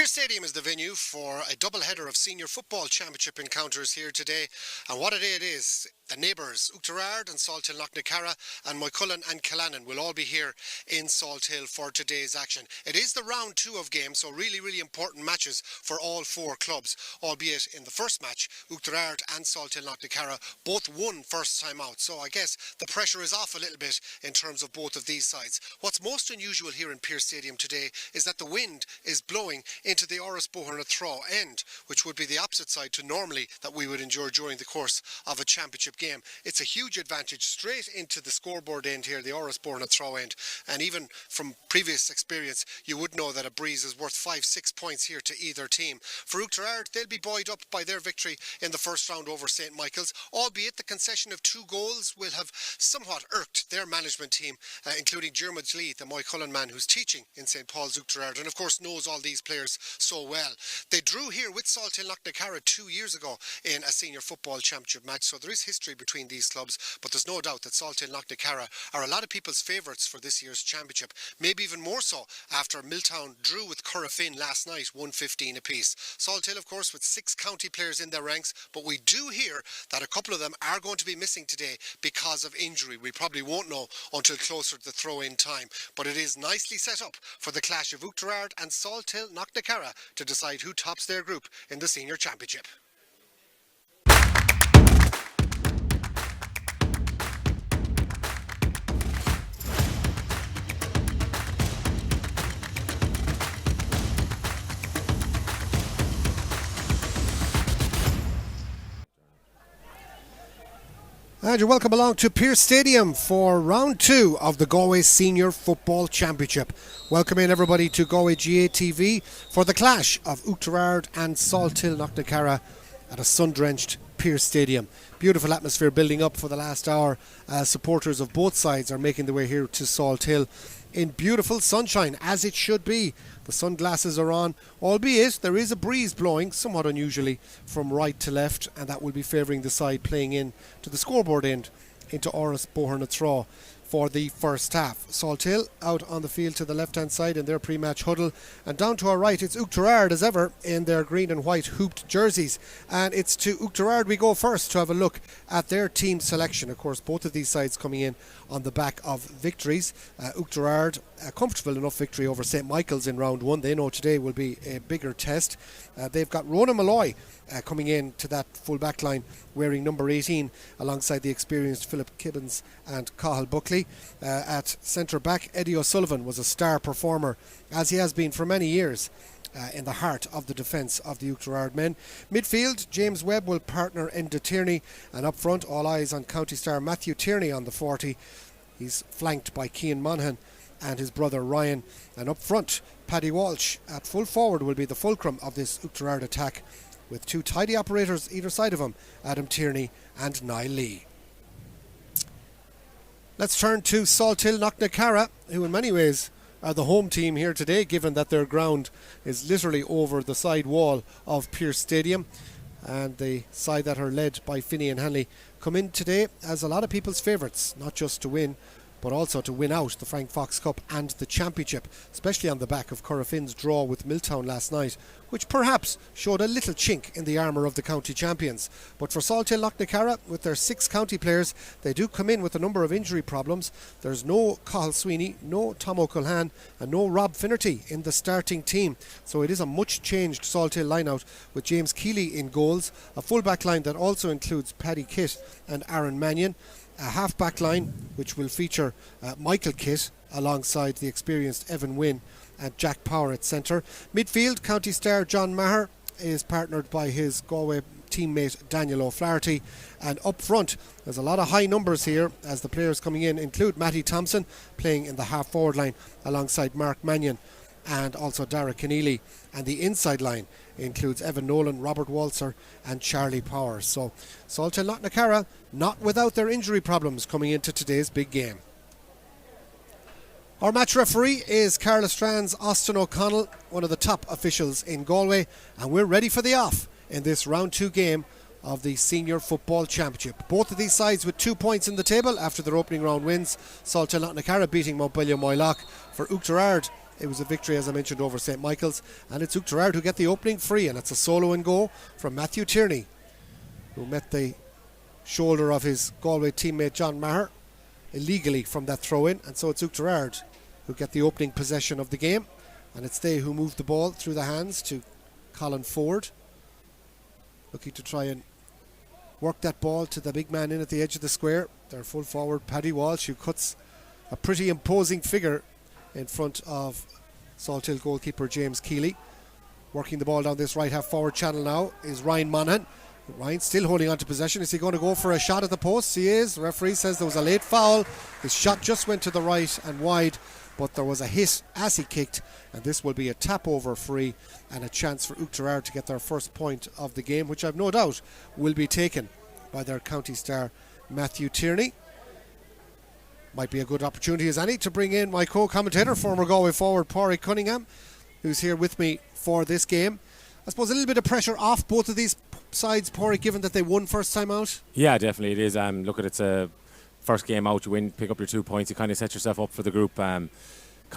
Stadium is the venue for a double-header of senior football championship encounters here today. And what a day it is. The neighbours, Oughterard and Salthill, Knocknacarra and Moycullen and Killannon will all be here in Salthill for today's action. It is the round 2 of games, so really important matches for all 4 clubs, albeit in the first match, Oughterard and Salthill, Knocknacarra both won first time out. So I guess the pressure is off a little bit in terms of both of these sides. What's most unusual here in Pearse Stadium today is that the wind is blowing into the Oughterard end, which would be the opposite side to normally that we would enjoy during the course of a championship game. It's a huge advantage straight into the scoreboard end here, the Oughterard end, and even from previous experience you would know that a breeze is worth 5-6 points here to either team. For Oughterard, they'll be buoyed up by their victory in the first round over St Michael's, albeit the concession of 2 goals will have somewhat irked their management team, including Dermot Lee, the Moycullen man who's teaching in St Paul's Oughterard and of course knows all these players so well. They drew here with Salthill Knocknacarra 2 years ago in a senior football championship match, so there is history between these clubs, but there's no doubt that Salthill Knocknacarra are a lot of people's favourites for this year's championship, maybe even more so after Milltown drew with Corofin last night 1-15 apiece. Salthill of course with 6 county players in their ranks, but we do hear that a couple of them are going to be missing today because of injury. We probably won't know until closer to the throw-in time, but it is nicely set up for the clash of Oughterard and Salthill Knocknacarra to decide who tops their group in the senior championship. And you're welcome along to Pearse Stadium for round 2 of the Galway Senior Football Championship. Welcome in everybody to Galway GA TV for the clash of Oughterard and Salthill Knocknacarra at a sun-drenched Pearse Stadium. Beautiful atmosphere building up for the last hour as supporters of both sides are making their way here to Salthill in beautiful sunshine, as it should be. The sunglasses are on, albeit there is a breeze blowing, somewhat unusually, from right to left, and that will be favouring the side playing in to the scoreboard end into Oughterard for the first half. Salthill out on the field to the left-hand side in their pre-match huddle, and down to our right it's Oughterard as ever in their green and white hooped jerseys, and it's to Oughterard we go first to have a look at their team selection. Of course, both of these sides coming in on the back of victories. Oughterard, a comfortable enough victory over St Michael's in round 1. They know today will be a bigger test. They've got Ronan Malloy coming in to that full back line wearing number 18 alongside the experienced Philip Kibbins and Cathal Buckley. At centre back, Eddie O'Sullivan was a star performer, as he has been for many years, in the heart of the defence of the Oughterard men. Midfield, James Webb will partner Enda Tierney, and up front all eyes on county star Matthew Tierney on the 40. He's flanked by Cian Monaghan and his brother Ryan, and up front Paddy Walsh at full forward will be the fulcrum of this Oughterard attack, with 2 tidy operators either side of him, Adam Tierney and Niall Lee. Let's turn to Salthill Knocknacarra, who in many ways are the home team here today, given that their ground is literally over the side wall of Pearse Stadium, and the side that are led by Finney and Hanley come in today as a lot of people's favourites, not just to win but also to win out the Frank Fox Cup and the Championship, especially on the back of Corofin's draw with Milltown last night, which perhaps showed a little chink in the armour of the county champions. But for Salthill Knocknacarra, with their 6 county players, they do come in with a number of injury problems. There's no Cathal Sweeney, no Tom O'Culhan and no Rob Finnerty in the starting team, so it is a much changed Salthill line-out with James Keeley in goals, a full back line that also includes Paddy Kitt and Aaron Mannion, a half-back line which will feature Michael Kitt alongside the experienced Evan Wynne and Jack Power at centre. Midfield, county star John Maher is partnered by his Galway teammate Daniel O'Flaherty, and up front there's a lot of high numbers here as the players coming in include Matty Thompson playing in the half-forward line alongside Mark Mannion and also Dara Keneally, and the inside line includes Evan Nolan, Robert Walser and Charlie Power. So Salthill Knocknacarra not without their injury problems coming into today's big game. Our match referee is Carla Strand's Austin O'Connell, one of the top officials in Galway, and we're ready for the off in this round 2 game of the Senior Football Championship. Both of these sides with 2 points in the table after their opening round wins. Salthill Knocknacarra beating Montpellier Moylock. For Oughterard, It was a victory, as I mentioned, over St. Michael's, and it's Oughterard who get the opening free, and it's a solo and go from Matthew Tierney, who met the shoulder of his Galway teammate John Maher illegally from that throw-in, and so it's Oughterard who get the opening possession of the game, and it's they who move the ball through the hands to Colin Ford, looking to try and work that ball to the big man in at the edge of the square, their full forward Paddy Walsh, who cuts a pretty imposing figure in front of Salthill goalkeeper James Keeley. Working the ball down this right half forward channel now is Ryan Monaghan. Ryan still holding on to possession. Is he going to go for a shot at the post? He is. The referee says there was a late foul. His shot just went to the right and wide, but there was a hit as he kicked, and this will be a tap over free and a chance for Oughterard to get their first point of the game, which I've no doubt will be taken by their county star Matthew Tierney. Might be a good opportunity as any to bring in my co-commentator, former Galway forward Pádraig Cunningham, who's here with me for this game. I suppose a little bit of pressure off both of these sides, Pádraig, given that they won first time out. Yeah, definitely it is. Look, it's a first game out, you win, pick up your 2 points, you kind of set yourself up for the group. Kind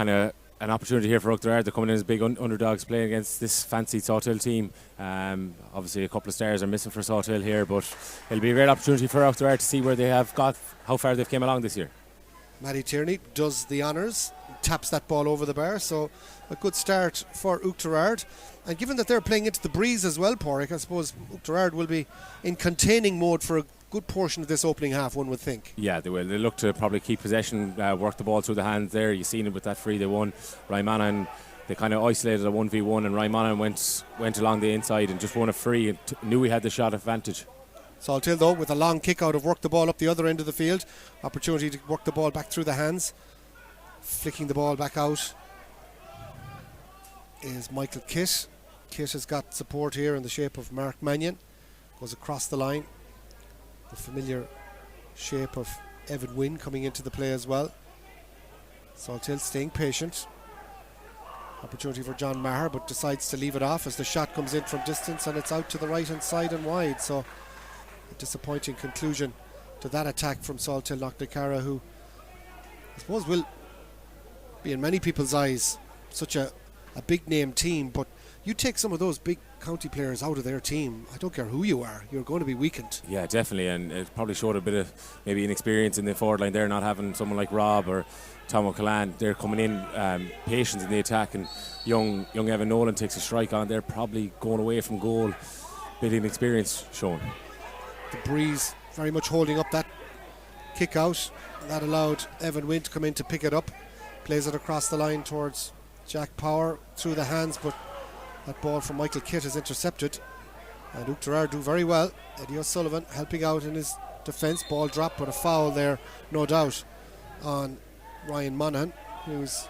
of an opportunity here for Oughterard. They're coming in as big underdogs playing against this fancy Salthill team. Obviously a couple of stars are missing for Salthill here, but it'll be a great opportunity for Oughterard to see where they have got, how far they've came along this year. Matty Tierney does the honours, taps that ball over the bar, so a good start for Oughterard. And given that they're playing into the breeze as well, Pádraig, I suppose Oughterard will be in containing mode for a good portion of this opening half, one would think. Yeah, they will. They look to probably keep possession, work the ball through the hands there. You've seen it with that free they won. Ryan Monaghan, they kind of isolated a 1v1, and Ryan Monaghan went along the inside and just won a free and knew he had the shot advantage. Salthill, though, with a long kick out, have worked the ball up the other end of the field. Opportunity to work the ball back through the hands. Flicking the ball back out is Michael Kitt. Kitt has got support here in the shape of Mark Mannion. Goes across the line. The familiar shape of Evan Wynne coming into the play as well. Salthill staying patient. Opportunity for John Maher, but decides to leave it off as the shot comes in from distance, and it's out to the right hand side and wide. So a disappointing conclusion to that attack from Salthill Knocknacarra, who I suppose will be in many people's eyes such a big name team, but you take some of those big county players out of their team, I don't care who you are, you're going to be weakened. Yeah, definitely, and it probably showed a bit of maybe inexperience in the forward line there, not having someone like Rob or Tom O'Callaghan. They're coming in, patience in the attack, and young Evan Nolan takes a strike on. They're probably going away from goal, bit of inexperience shown. The breeze very much holding up that kick out. That allowed Evan Wynne to come in to pick it up. Plays it across the line towards Jack Power through the hands, but that ball from Michael Kitt is intercepted. And Oughterard do very well. Eddie O'Sullivan helping out in his defence. Ball dropped, but a foul there, no doubt, on Ryan Monaghan, who's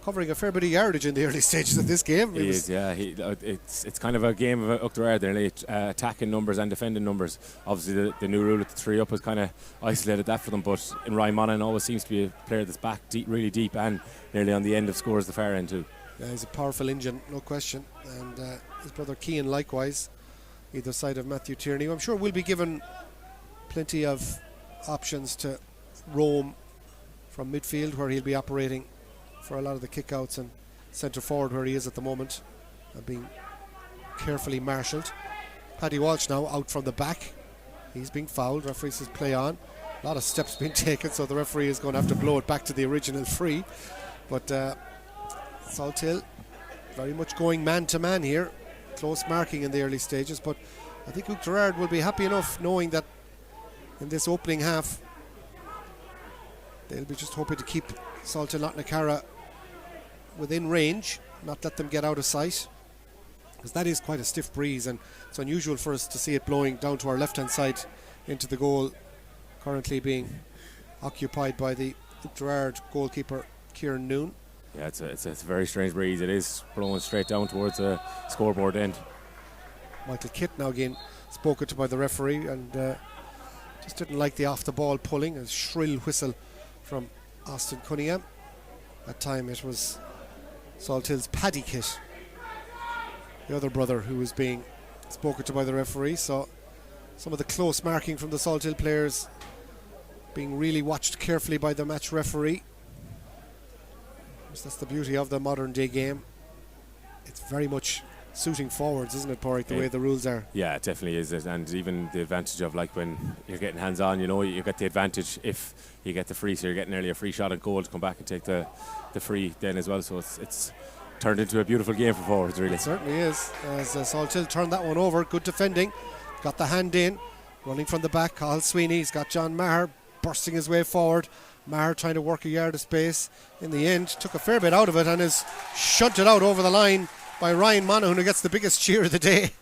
covering a fair bit of yardage in the early stages of this game. He is, yeah. It's kind of a game of Oughterard. They're attacking numbers and defending numbers. Obviously, the new rule of the 3 up has kind of isolated that for them. But in Ryan Monaghan always seems to be a player that's back deep, really deep, and nearly on the end of scores the far end too. Yeah, he's a powerful engine, no question. And his brother Cian likewise, either side of Matthew Tierney. I'm sure we'll be given plenty of options to roam from midfield, where he'll be operating for a lot of the kickouts, and centre forward where he is at the moment, and being carefully marshalled. Paddy Walsh now out from the back. He's being fouled. Referee says play on. A lot of steps being taken, so the referee is going to have to blow it back to the original free. But Salthill very much going man to man here. Close marking in the early stages, but I think Oughterard will be happy enough knowing that in this opening half they'll be just hoping to keep Salthill Knocknacarra within range, not let them get out of sight, because that is quite a stiff breeze, and it's unusual for us to see it blowing down to our left hand side into the goal, currently being occupied by the Oughterard goalkeeper Kieran Noon. Yeah, it's a very strange breeze. It is blowing straight down towards the scoreboard end. Michael Kitt now again spoken to by the referee, and just didn't like the off the ball pulling. A shrill whistle from Austin Cunningham. That time it was Salthill's Paddy Kitt, the other brother, who was being spoken to by the referee. So some of the close marking from the Salthill players being really watched carefully by the match referee. That's the beauty of the modern day game. It's very much suiting forwards, isn't it, Porrick, the way the rules are? Yeah, it definitely is. And even the advantage of, like, when you're getting hands on, you get the advantage if you get the free, so you're getting nearly a free shot and goal to come back and take the free then as well. So it's turned into a beautiful game for forwards, really. It certainly is. As Salthill turned that one over, good defending, got the hand in, running from the back. Cathal Sweeney, he's got John Maher bursting his way forward. Maher trying to work a yard of space. In the end, took a fair bit out of it and is shunted out over the line by Ryan Monaghan, who gets the biggest cheer of the day.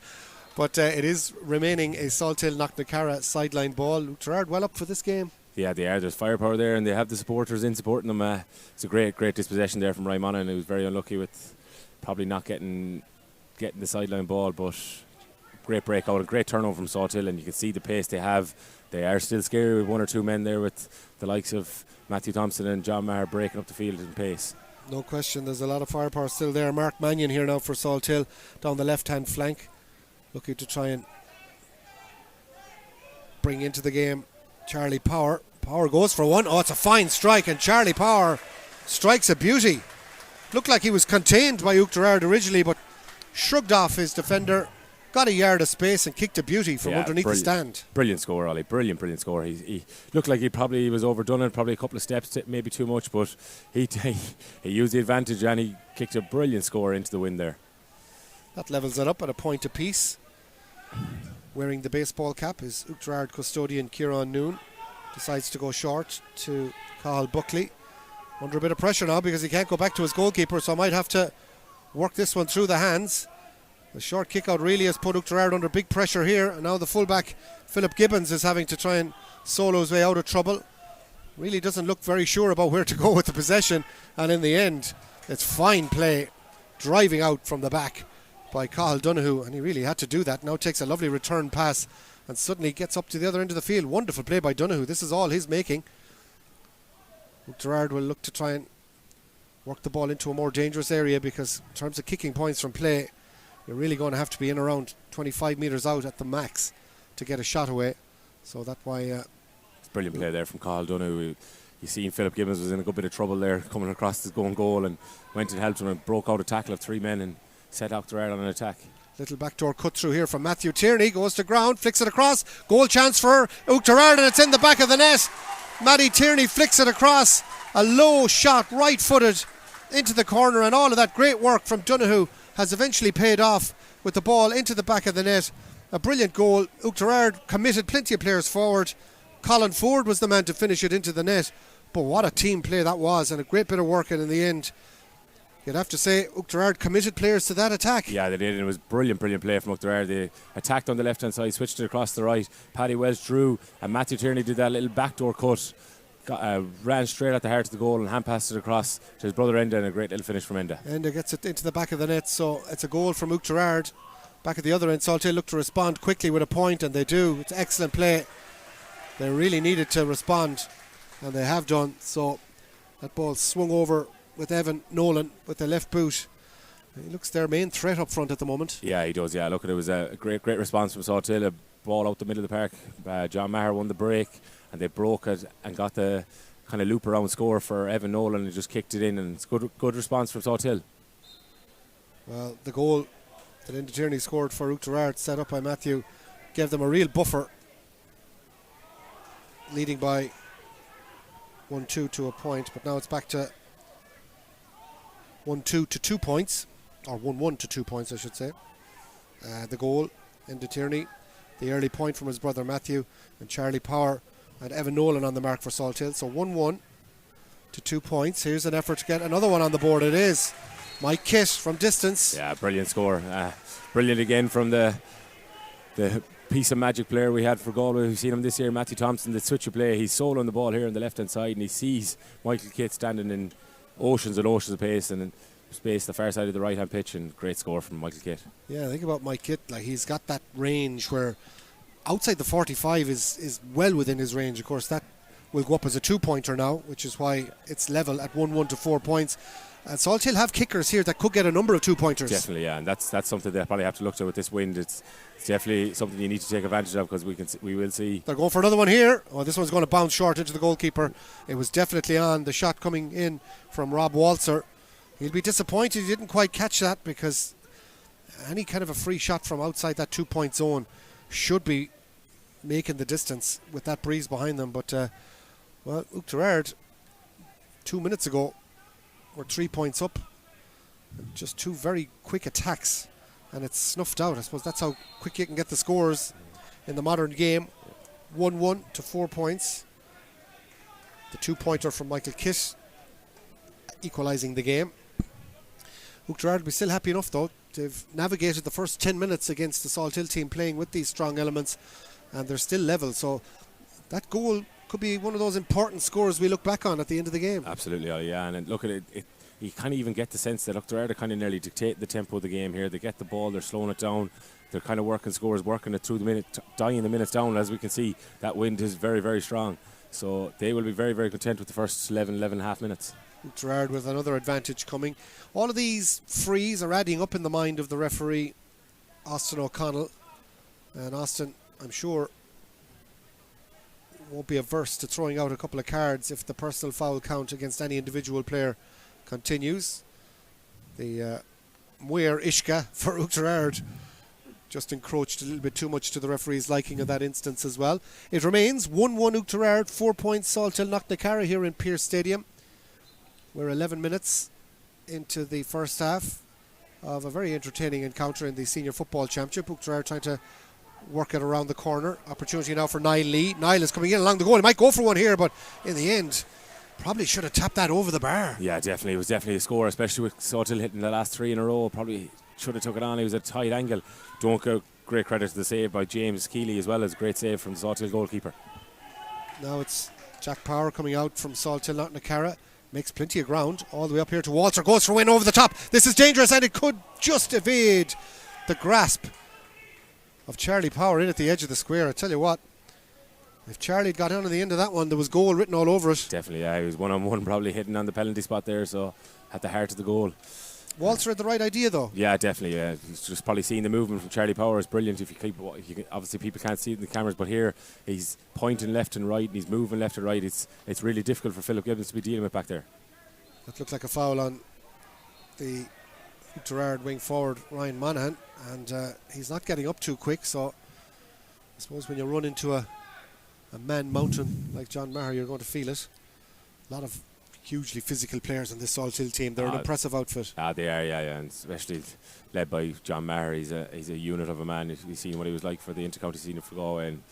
But it is remaining a Salthill Knocknacarra sideline ball. Oughterard well up for this game. Yeah, they are. There's firepower there, and they have the supporters in supporting them. It's a great dispossession there from Ryan Monaghan, who was very unlucky with probably not getting the sideline ball, but great breakout and great turnover from Salthill, and you can see the pace they have. They are still scary with 1 or 2 men there, with the likes of Matthew Thompson and John Maher breaking up the field in pace. No question, there's a lot of firepower still there. Mark Mannion here now for Salthill down the left hand flank, looking to try and bring into the game Charlie Power. Power goes for one. Oh, it's a fine strike, and Charlie Power strikes a beauty. Looked like he was contained by Oughterard originally, but shrugged off his defender, got a yard of space and kicked a beauty from underneath the stand. Brilliant score, Ollie. Brilliant score. He looked like he probably was overdone it, probably a couple of steps, maybe too much, but he used the advantage and he kicked a brilliant score into the wind there. That levels it up at a point apiece. Wearing the baseball cap is Oughterard custodian Kieran Noon. Decides to go short to Cathal Buckley. Under a bit of pressure now because he can't go back to his goalkeeper, so might have to work this one through the hands. The short kick out really has put Oughterard under big pressure here, and now the fullback Philip Gibbons is having to try and solo his way out of trouble. Really doesn't look very sure about where to go with the possession, and in the end it's fine play driving out from the back by Cathal Donoghue, and he really had to do that. Now takes a lovely return pass and suddenly gets up to the other end of the field. Wonderful play by Donoghue. This is all his making. Oughterard will look to try and work the ball into a more dangerous area, because in terms of kicking points from play, you're really going to have to be in around 25 metres out at the max to get a shot away. So that's why... it's brilliant play there from Cathal Donoghue. You seen Philip Gibbons was in a good bit of trouble there, coming across his own goal, and went and helped him and broke out a tackle of 3 men and set Oughterard on an attack. Little backdoor cut through here from Matthew Tierney. Goes to ground, flicks it across. Goal chance for Oughterard, and it's in the back of the net. Matty Tierney flicks it across. A low shot, right-footed, into the corner, and all of that great work from Donoghue has eventually paid off with the ball into the back of the net. A brilliant goal. Oughterard committed plenty of players forward. Colin Ford was the man to finish it into the net. But what a team play that was, and a great bit of work, and in the end, you'd have to say Oughterard committed players to that attack. Yeah, they did, and it was brilliant play from Oughterard. They attacked on the left-hand side, switched it across the right. Paddy Welsh drew, and Matthew Tierney did that little backdoor cut. Ran straight at the heart of the goal and hand passed it across to his brother Enda, and a great little finish from Enda. Enda gets it into the back of the net, so it's a goal from Oughterard. Back at the other end, Salthill look to respond quickly with a point, and they do. It's excellent play. They really needed to respond, and they have done. So that ball swung over with Evan Nolan with the left boot. He looks their main threat up front at the moment. Yeah, he does. Yeah, look, it was a great response from Salthill. A ball out the middle of the park. John Maher won the break, and they broke it and got the kind of loop around score for Evan Nolan, and just kicked it in, and it's good response from Salthill. Well, the goal that Enda Tierney scored for Oughterard, set up by Matthew, gave them a real buffer, leading by 1-2 to a point, but now it's back to 1-2 to 2 points, or 1-1 to 2 points I should say. The goal, Enda Tierney, the early point from his brother Matthew, and Charlie Power and Evan Nolan on the mark for Salthill. So 1-1 to 2 points. Here's an effort to get another one on the board. It is Mike Kitt from distance. Yeah, brilliant score. Brilliant again from the piece of magic player we had for Galway. We've seen him this year, Matthew Thompson, the switch of play. He's soloing the ball here on the left hand side, and he sees Michael Kitt standing in oceans and oceans of pace and in space the far side of the right hand pitch, and great score from Michael Kitt. Yeah, think about Mike Kitt, like he's got that range where outside the 45 is well within his range. Of course that will go up as a 2-pointer now, which is why it's level at 1-1 to 4 points. And Salthill have kickers here that could get a number of 2-pointers. Definitely, yeah, and that's something they probably have to look to with this wind. It's definitely something you need to take advantage of, because we will see. They're going for another one here. Oh, this one's going to bounce short into the goalkeeper. It was definitely on. The shot coming in from Rob Walzer He'll be disappointed he didn't quite catch that, because any kind of a free shot from outside that 2-point zone should be making the distance with that breeze behind them. But, well, Oughterard 2 minutes ago were 3 points up. Just two very quick attacks, and it's snuffed out. I suppose that's how quick you can get the scores in the modern game. 1-1 to 4 points. The 2-pointer from Michael Kitt equalising the game. Oughterard will be still happy enough, though. They've navigated the first 10 minutes against the Salthill team playing with these strong elements, and they're still level. So that goal could be one of those important scores we look back on at the end of the game. Absolutely, yeah. And look at it, you kind of even get the sense that Oughterard are kind of nearly dictate the tempo of the game here. They get the ball, they're slowing it down, they're kind of working scores, working it through the minute, dying the minutes down. As we can see, that wind is very, very strong. So they will be very, very content with the first 11 and a half minutes. Oughterard with another advantage coming. All of these frees are adding up in the mind of the referee, Austin O'Connell. And Austin, I'm sure, won't be averse to throwing out a couple of cards if the personal foul count against any individual player continues. The Muir Ishka for Oughterard just encroached a little bit too much to the referee's liking in that instance as well. It remains 1-1 Oughterard, 4 points Salthill Knocknacarra here in Pearse Stadium. We're 11 minutes into the first half of a very entertaining encounter in the Senior Football Championship. Oughterard trying to work it around the corner. Opportunity now for Niall Lee. Niall is coming in along the goal. He might go for one here, but in the end, probably should have tapped that over the bar. Yeah, definitely. It was definitely a score, especially with Salthill hitting the last 3 in a row. Probably should have took it on. He was at a tight angle. Don't go great credit to the save by James Keeley as well as great save from the Salthill goalkeeper. Now it's Jack Power coming out from Salthill Knocknacarra. Makes plenty of ground all the way up here to Walter. Goes for a win over the top. This is dangerous, and it could just evade the grasp of Charlie Power in at the edge of the square. I tell you what, if Charlie had got on the end of that one, there was goal written all over it. Definitely, yeah. He was one-on-one, probably hitting on the penalty spot there, so had the heart of the goal. Walter had the right idea, though. Yeah, definitely. Yeah. He's just probably seeing the movement from Charlie Power is brilliant. If you keep, obviously people can't see it in the cameras, but here he's pointing left and right, and he's moving left and right. It's really difficult for Philip Gibbons to be dealing with back there. That looked like a foul on the Oughterard wing forward Ryan Monaghan, and he's not getting up too quick. So I suppose when you run into a man mountain like John Maher, you're going to feel it. A lot of hugely physical players in this Salthill team. They're an impressive outfit. They are, yeah, and especially led by John Maher. He's a unit of a man. You've seen what he was like for the intercounty senior for Galway and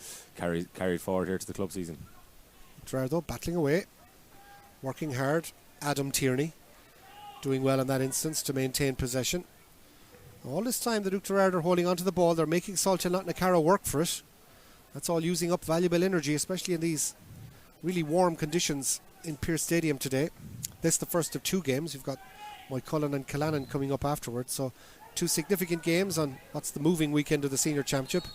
carried forward here to the club season. Oughterard, though, battling away, working hard. Adam Tierney doing well in that instance to maintain possession. All this time that Oughterard are holding onto the ball, they're making Salthill Knocknacarra work for it. That's all using up valuable energy, especially in these really warm conditions in Pearse Stadium today. This is the first of 2 games. You've got Moycullen and Killannon coming up afterwards, so 2 significant games on what's the moving weekend of the Senior Championship.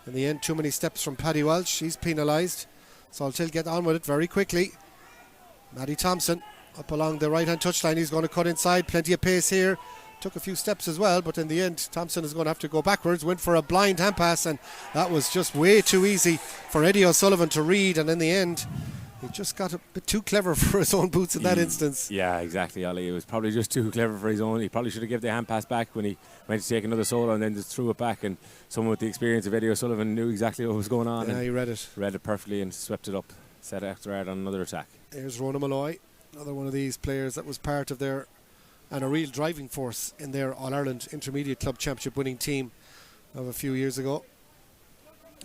In the end, too many steps from Paddy Walsh. He's penalised. Salthill get on with it very quickly. Matty Thompson up along the right hand touchline. He's going to cut inside. Plenty of pace here. Took a few steps as well, but in the end Thompson is going to have to go backwards. Went for a blind hand pass, and that was just way too easy for Eddie O'Sullivan to read, and in the end he just got a bit too clever for his own boots in that instance. Yeah, exactly, Ollie. It was probably just too clever for his own. He probably should have given the hand pass back when he went to take another solo, and then just threw it back, and someone with the experience of Eddie O'Sullivan knew exactly what was going on. Yeah, he read it perfectly and swept it up. Set Oughterard on another attack. Here's Rona Malloy, another one of these players that was part of their and a real driving force in their All-Ireland Intermediate Club Championship winning team of a few years ago.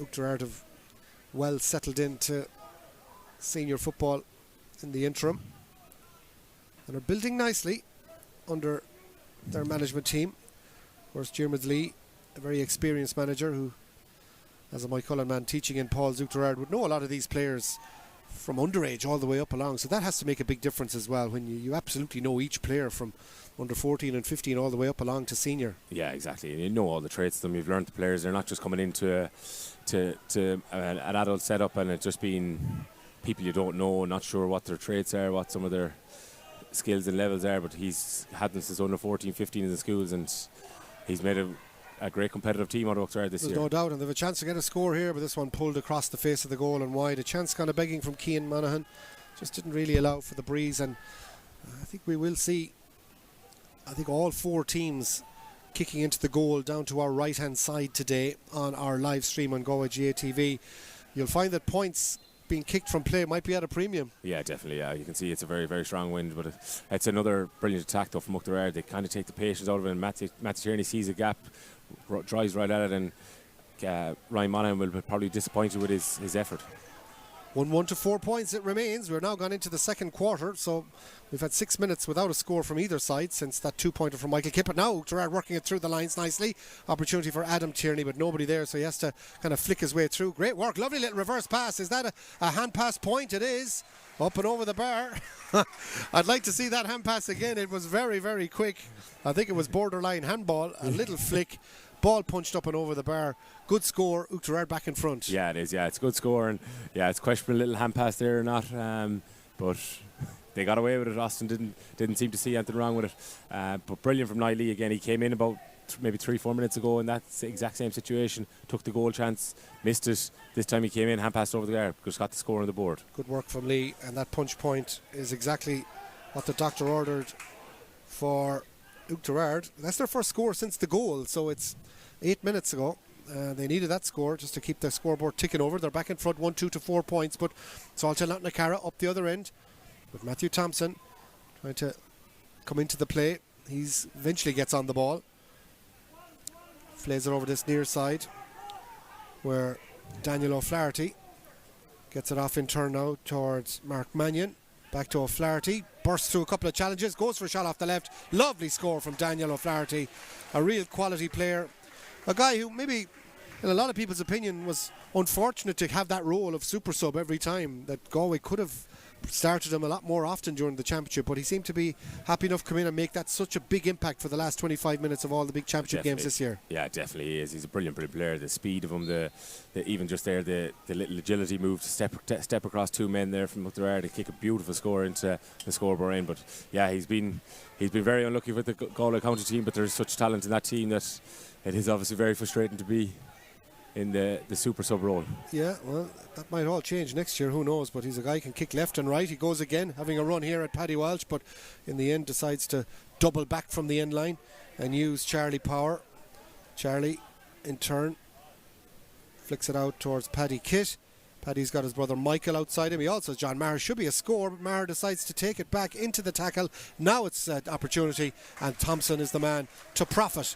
Oughterard have well settled into senior football in the interim and are building nicely under their management team. Of course, Diarmuid Lee, a very experienced manager who, as a Moycullen man teaching in Paul's Oughterard, would know a lot of these players from underage all the way up along, so that has to make a big difference as well when you absolutely know each player from under 14 and 15 all the way up along to senior. Yeah, exactly. And you know all the traits of them. You've learned the players. They're not just coming into an adult setup and it just being people you don't know, not sure what their traits are, what some of their skills and levels are, but he's had them since under 14, 15 in the schools, and he's made a great competitive team out of Oughterard this year. There's no doubt, and they have a chance to get a score here, but this one pulled across the face of the goal and wide. A chance kind of begging from Cian Monaghan, just didn't really allow for the breeze, and I think we will see I think all 4 teams kicking into the goal down to our right hand side today on our live stream on Galway GA TV. You'll find that points being kicked from play might be at a premium. Yeah, definitely. Yeah, you can see it's a very, very strong wind, but it's another brilliant attack though from Oughterard. They kind of take the patience out of it, and Matthew Tierney sees a gap, drives right at it, and Ryan Monaghan will be probably disappointed with his effort. 1-1 to 4 points it remains. We're now gone into the second quarter, so we've had 6 minutes without a score from either side since that 2-pointer from Michael Kipp. But now Oughterard working it through the lines nicely. Opportunity for Adam Tierney, but nobody there, so he has to kind of flick his way through. Great work, lovely little reverse pass. Is that a hand pass point? It is. Up and over the bar. I'd like to see that hand pass again. It was very, very quick. I think it was borderline handball. A little flick. Ball punched up and over the bar. Good score. Oughterard back in front. Yeah, it is. Yeah, it's a good score, and yeah, it's questionable little hand pass there or not. But they got away with it. Austin didn't seem to see anything wrong with it. But brilliant from Niall Lee again. He came in about maybe 3-4 minutes ago in that exact same situation. Took the goal chance, missed it. This time he came in, hand passed over the bar, just got the score on the board. Good work from Lee, and that punch point is exactly what the doctor ordered for Oughterard. That's their first score since the goal, so it's 8 minutes ago. They needed that score just to keep the scoreboard ticking over. They're back in front 1-2 to 4 points, but Salthill Knocknacarra up the other end with Matthew Thompson trying to come into the play. He's eventually gets on the ball, flays it over this near side where Daniel O'Flaherty gets it off in turn now towards Mark Mannion. Back to O'Flaherty, bursts through a couple of challenges, goes for a shot off the left. Lovely score from Daniel O'Flaherty, a real quality player. A guy who maybe, in a lot of people's opinion, was unfortunate to have that role of super sub every time. That Galway could have started him a lot more often during the championship, but he seemed to be happy enough to come in and make that such a big impact for the last 25 minutes of all the big championship games this year. Yeah, definitely he is. He's a brilliant player. The speed of him, the even just there, the little agility move to step across 2 men there from Oughterard to kick a beautiful score into the scoreboard end. But yeah, he's been very unlucky with the Galway County team, but there's such talent in that team that it is obviously very frustrating to be in the super sub role. Yeah, well, that might all change next year, who knows, but he's a guy who can kick left and right. He goes again, having a run here at Paddy Walsh, but in the end decides to double back from the end line and use Charlie Power. Charlie, in turn, flicks it out towards Paddy Kitt. Paddy's got his brother Michael outside him. He also has John Maher. Should be a score, but Maher decides to take it back into the tackle. Now it's an opportunity, and Thompson is the man to profit.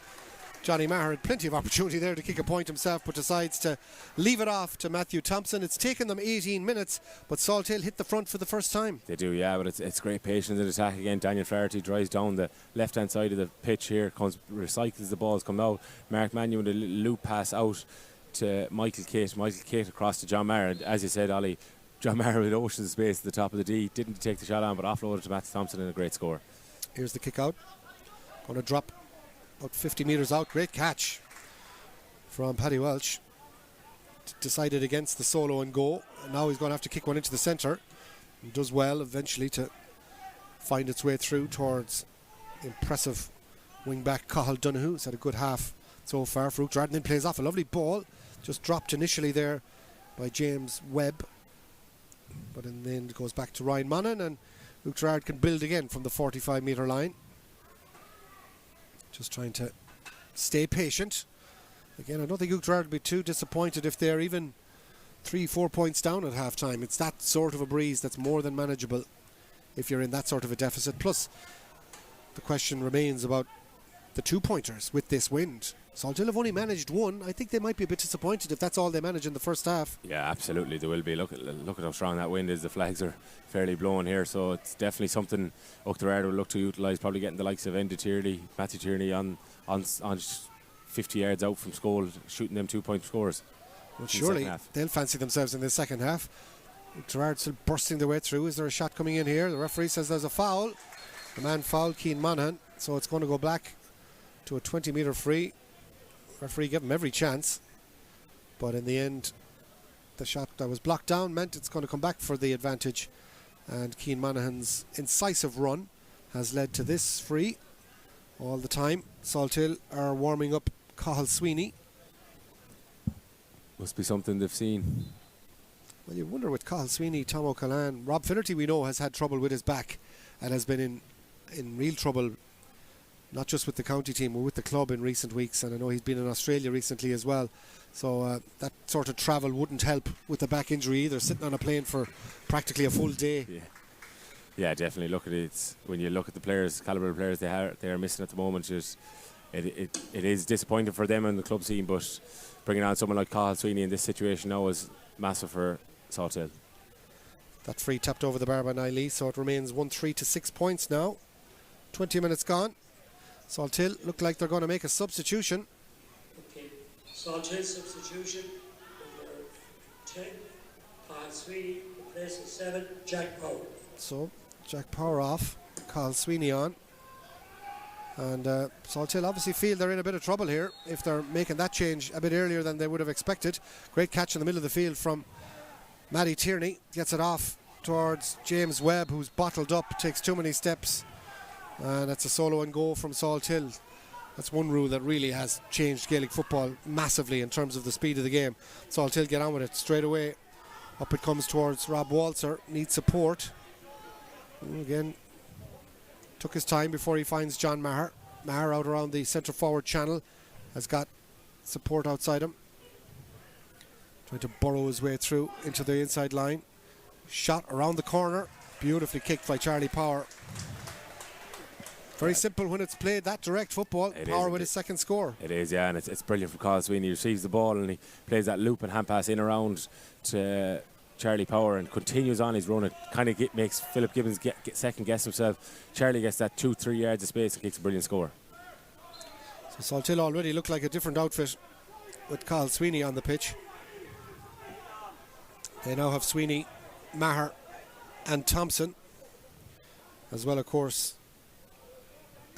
Johnny Maher had plenty of opportunity there to kick a point himself, but decides to leave it off to Matthew Thompson. It's taken them 18 minutes, but Salthill hit the front for the first time. They do, yeah, but it's great patience in attack again. Daniel Flaherty drives down the left-hand side of the pitch here, recycles the balls, come out. Mark Mannion with a loop pass out to Michael Kitt. Michael Kitt across to John Maher. And as you said, Ollie, John Maher with oceans of space at the top of the D. Didn't take the shot on, but offloaded to Matthew Thompson in a great score. Here's the kick out. Going to drop about 50 metres out. Great catch from Paddy Welch. Decided against the solo and go. And now he's going to have to kick one into the centre. He does well eventually to find its way through towards impressive wing-back Cathal Donoghue. He's had a good half so far for Oughterard, and then plays off a lovely ball. Just dropped initially there by James Webb. But in the end it goes back to Ryan Monaghan, and Oughterard can build again from the 45-metre line. Just trying to stay patient. Again, I don't think Oughterard would be too disappointed if they're even 3-4 points down at half-time. It's that sort of a breeze that's more than manageable if you're in that sort of a deficit. Plus, the question remains about the 2-pointers with this wind. Salthill have only managed one. I think they might be a bit disappointed if that's all they manage in the first half. Yeah, absolutely, they will be. Look at how strong that wind is. The flags are fairly blowing here, so it's definitely something Oughterard will look to utilise. Probably getting the likes of Enda Tierney, Matthew Tierney on 50 yards out from goal, shooting them 2-point scores. Well, surely they'll fancy themselves in the second half. Oughterard still bursting their way through. Is there a shot coming in here? The referee says there's a foul. The man fouled Cian Monaghan, so it's going to go back to a 20-metre free. Referee gave him every chance, but in the end the shot that was blocked down meant it's going to come back for the advantage, and Cian Monaghan's incisive run has led to this free. All the time Salthill are warming up Cathal Sweeney. Must be something they've seen. Well, you wonder with Cathal Sweeney, Tom O'Callaghan. Rob Finnerty, we know, has had trouble with his back and has been in real trouble not just with the county team, but with the club in recent weeks, and I know he's been in Australia recently as well. So that sort of travel wouldn't help with the back injury either, sitting on a plane for practically a full day. Yeah, definitely. Look at it. When you look at the players, calibre of players they are missing at the moment, it is disappointing for them and the club scene, but bringing on someone like Cathal Sweeney in this situation now is massive for Salthill. That free tapped over the bar by Niall Lee, so it remains 1-3 to 6 points now. 20 minutes gone. Salthill look like they're going to make a substitution. Okay, Salthill substitution. Number 10, Cathal Sweeney, replacing 7, Jack Power. So, Jack Power off, Cathal Sweeney on. And Salthill obviously feel they're in a bit of trouble here if they're making that change a bit earlier than they would have expected. Great catch in the middle of the field from Matty Tierney. Gets it off towards James Webb, who's bottled up, takes too many steps. And that's a solo and go from Salthill. That's one rule that really has changed Gaelic football massively in terms of the speed of the game. Salthill get on with it straight away. Up it comes towards Rob Walzer, needs support. Again, took his time before he finds John Maher. Maher out around the centre forward channel, has got support outside him. Trying to burrow his way through into the inside line. Shot around the corner, beautifully kicked by Charlie Power. Very simple when it's played that direct football. Power with his second score. It is, yeah, and it's brilliant for Cathal Sweeney. He receives the ball and he plays that loop and hand pass in around to Charlie Power and continues on his run. It kind of makes Philip Gibbons get second guess himself. Charlie gets that 2-3 yards of space and kicks a brilliant score. So Salthill already look like a different outfit with Cathal Sweeney on the pitch. They now have Sweeney, Maher and Thompson, as well of course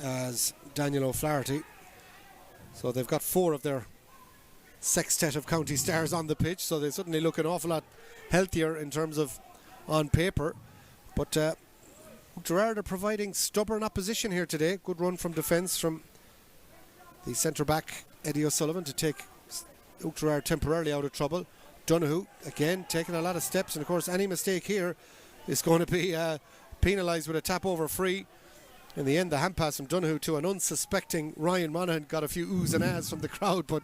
as Daniel O'Flaherty. So they've got 4 of their sextet of county stars on the pitch, so they suddenly look an awful lot healthier in terms of on paper. But Oughterard are providing stubborn opposition here today. Good run from defence from the centre back Eddie O'Sullivan to take Oughterard temporarily out of trouble. Donoghue again taking a lot of steps, and of course any mistake here is going to be penalised with a tap over free. In the end, the hand pass from Donoghue to an unsuspecting Ryan Monaghan got a few oohs and ahs from the crowd, but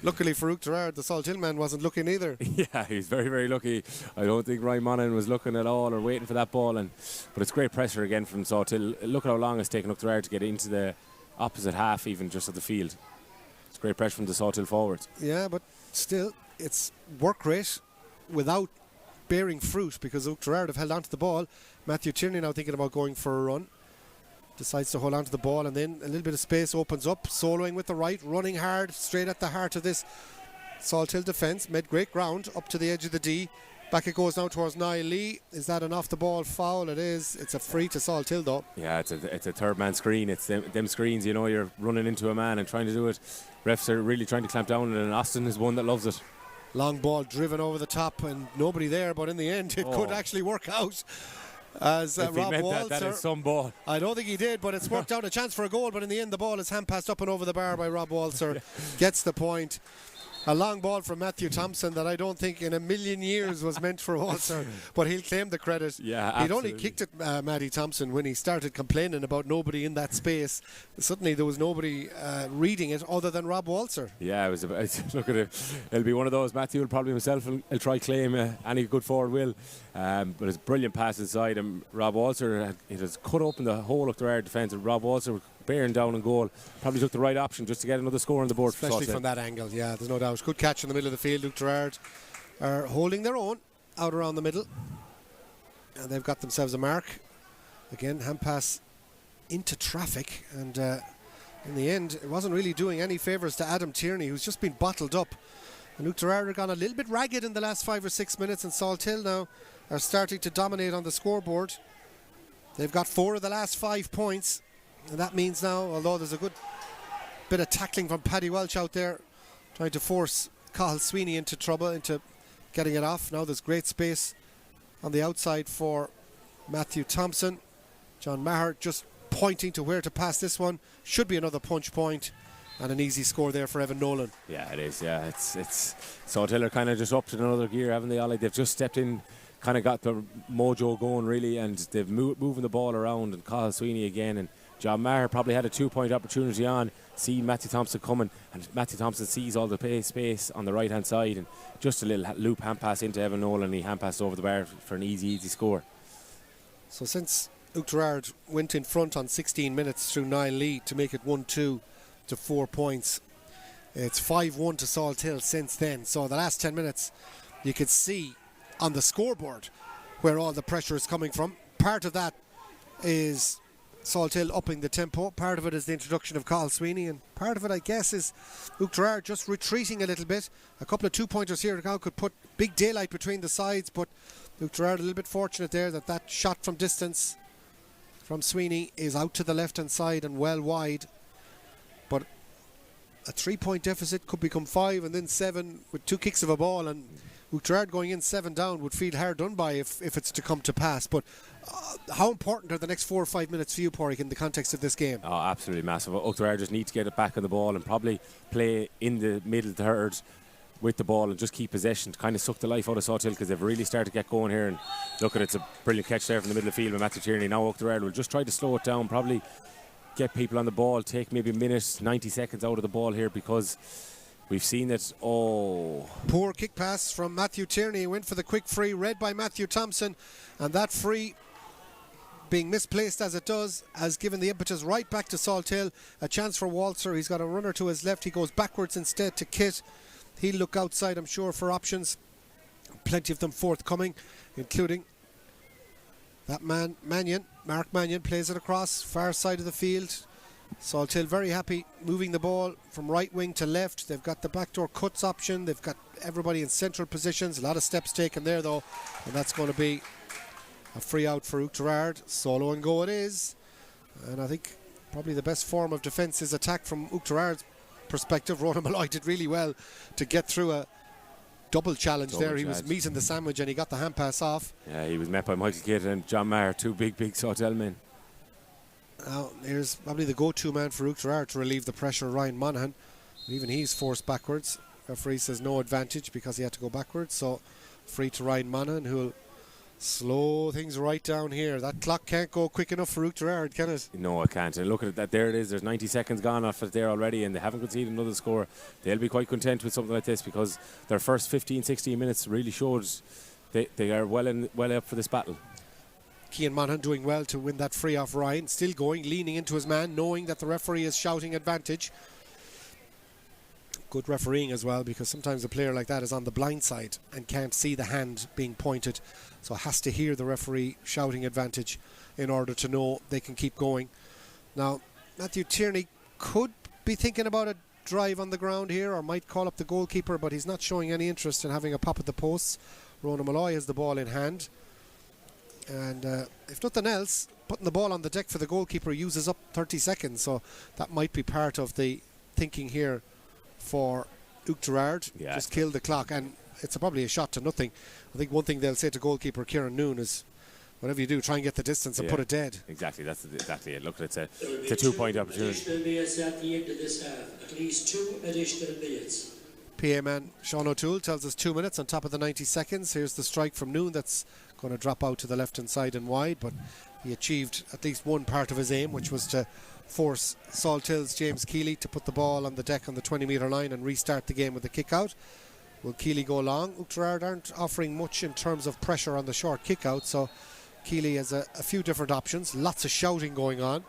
luckily for Oughterard, the Salthill man wasn't looking either. Yeah, he's very, very lucky. I don't think Ryan Monaghan was looking at all or waiting for that ball, but it's great pressure again from Salthill. Look at how long it's taken Oughterard to get into the opposite half, even just of the field. It's great pressure from the Salthill forwards. Yeah, but still, it's work rate without bearing fruit, because Oughterard have held on to the ball. Matthew Tierney now thinking about going for a run. Decides to hold on to the ball, and then a little bit of space opens up, soloing with the right, running hard, straight at the heart of this Salthill defence. Made great ground up to the edge of the D. Back it goes now towards Niall Lee. Is that an off the ball foul? It is. It's a free to Salthill though. Yeah, it's a third man screen. It's them screens, you know, you're running into a man and trying to do it. Refs are really trying to clamp down, and Austin is one that loves it. Long ball driven over the top and nobody there, but in the end it could actually work out. As Rob Walzer, that is some ball. I don't think he did, but it's worked out a chance for a goal, but in the end the ball is hand passed up and over the bar by Rob Walzer. Gets the point. A long ball from Matthew Thompson that I don't think in a million years was meant for Walzer, but he'll claim the credit. Yeah, he'd only kicked it, Matty Thompson, when he started complaining about nobody in that space. Suddenly there was nobody reading it other than Rob Walzer. Yeah, look at it. It'll be one of those. Matthew will probably himself will try claim any good forward will. But it's a brilliant pass inside, and Rob Walzer, it has cut open the whole of their defence, and Rob Walzer bearing down in goal probably took the right option just to get another score on the board. Especially from that angle, yeah, there's no doubt. Good catch in the middle of the field. Oughterard are holding their own out around the middle, and they've got themselves a mark. Again, hand pass into traffic, and in the end it wasn't really doing any favours to Adam Tierney, who's just been bottled up. And Oughterard are gone a little bit ragged in the last 5 or 6 minutes, and Salthill now are starting to dominate on the scoreboard. They've got 4 of the last 5 points, and that means now, although there's a good bit of tackling from Paddy Welch out there trying to force Cathal Sweeney into trouble, into getting it off. Now there's great space on the outside for Matthew Thompson. John Maher just pointing to where to pass this one. Should be another punch point, and an easy score there for Evan Nolan. Yeah, it is. Yeah, it's Salthill are kind of just up to another gear, haven't they, Ollie? They've just stepped in, kind of got the mojo going really, and they've moving the ball around, and Cathal Sweeney again, and John Maher probably had a 2-point opportunity on, see Matthew Thompson coming, and Matthew Thompson sees all the space on the right hand side, and just a little loop hand pass into Evan Nolan, and he hand passed over the bar for an easy score. So since Oughterard went in front on 16 minutes through 9 lead to make it 1-2 to 4 points, it's 5-1 to Salthill since then. So the last 10 minutes you could see on the scoreboard where all the pressure is coming from. Part of that is Salthill upping the tempo, part of it is the introduction of Carl Sweeney, and part of it I guess is Oughterard just retreating a little bit. A couple of 2-pointers here now could put big daylight between the sides, but Oughterard a little bit fortunate there that shot from distance from Sweeney is out to the left hand side and well wide. But a 3-point deficit could become 5 and then 7 with 2 kicks of a ball, and Oughterard going in 7 down would feel hard done by if it's to come to pass. But how important are the next 4 or 5 minutes for you, Pádraig, in the context of this game? Oh, absolutely massive. Oughterard just need to get it back on the ball and probably play in the middle third with the ball and just keep possession to kind of suck the life out of Salthill, because they've really started to get going here. And look at it's a brilliant catch there from the middle of the field with Matthew Tierney. Now Oughterard will just try to slow it down, probably get people on the ball, take maybe a minute, 90 seconds out of the ball here, because we've seen it. Poor kick pass from Matthew Tierney, went for the quick free, read by Matthew Thompson, and that free, being misplaced as it does, has given the impetus right back to Salthill. A chance for Walter. He's got a runner to his left. He goes backwards instead to Kit. He'll look outside, I'm sure, for options. Plenty of them forthcoming, including that man, Mannion. Mark Mannion plays it across, far side of the field. Salthill very happy moving the ball from right wing to left. They've got the backdoor cuts option. They've got everybody in central positions. A lot of steps taken there, though, and that's going to be a free out for Oughterard. Solo and go it is. And I think probably the best form of defence is attack from Oughterard's perspective. Ronan Malloy did really well to get through a double challenge there. He was meeting the sandwich and he got the hand pass off. Yeah, he was met by Michael Kidd and John Maher, 2 big Salthill men. Now here's probably the go-to man for Oughterard to relieve the pressure, Ryan Monaghan. Even he's forced backwards. Referee says no advantage because he had to go backwards, so free to Ryan Monaghan, who'll slow things right down here. That clock can't go quick enough for Oughterard, can it? No, it can't. And look at that, there it is. There's 90 seconds gone off it there already, and they haven't conceded another score. They'll be quite content with something like this, because their first 15-16 minutes really showed they are well up for this battle. Cian Monaghan doing well to win that free off Ryan. Still going, leaning into his man, knowing that the referee is shouting advantage. Good refereeing as well, because sometimes a player like that is on the blind side and can't see the hand being pointed, so has to hear the referee shouting advantage in order to know they can keep going. Now Matthew Tierney could be thinking about a drive on the ground here, or might call up the goalkeeper, but he's not showing any interest in having a pop at the posts. Ronan Malloy has the ball in hand, and if nothing else, putting the ball on the deck for the goalkeeper uses up 30 seconds, so that might be part of the thinking here for Oughterard. Yeah, just kill the clock, and it's probably a shot to nothing. I think one thing they'll say to goalkeeper Kieran Noon is, whatever you do, try and get the distance and put it dead. Exactly, that's exactly it. Look, it's a 2-point opportunity. Additional minutes at the end of this half. At least 2 additional minutes. PA man Sean O'Toole tells us 2 minutes on top of the 90 seconds. Here's the strike from Noon that's going to drop out to the left hand side and wide, but he achieved at least one part of his aim, which was to force Salthill's James Keeley to put the ball on the deck on the 20-metre line and restart the game with a kick out. Will Keeley go long? Oughterard aren't offering much in terms of pressure on the short kick out, so Keeley has a few different options. Lots of shouting going on,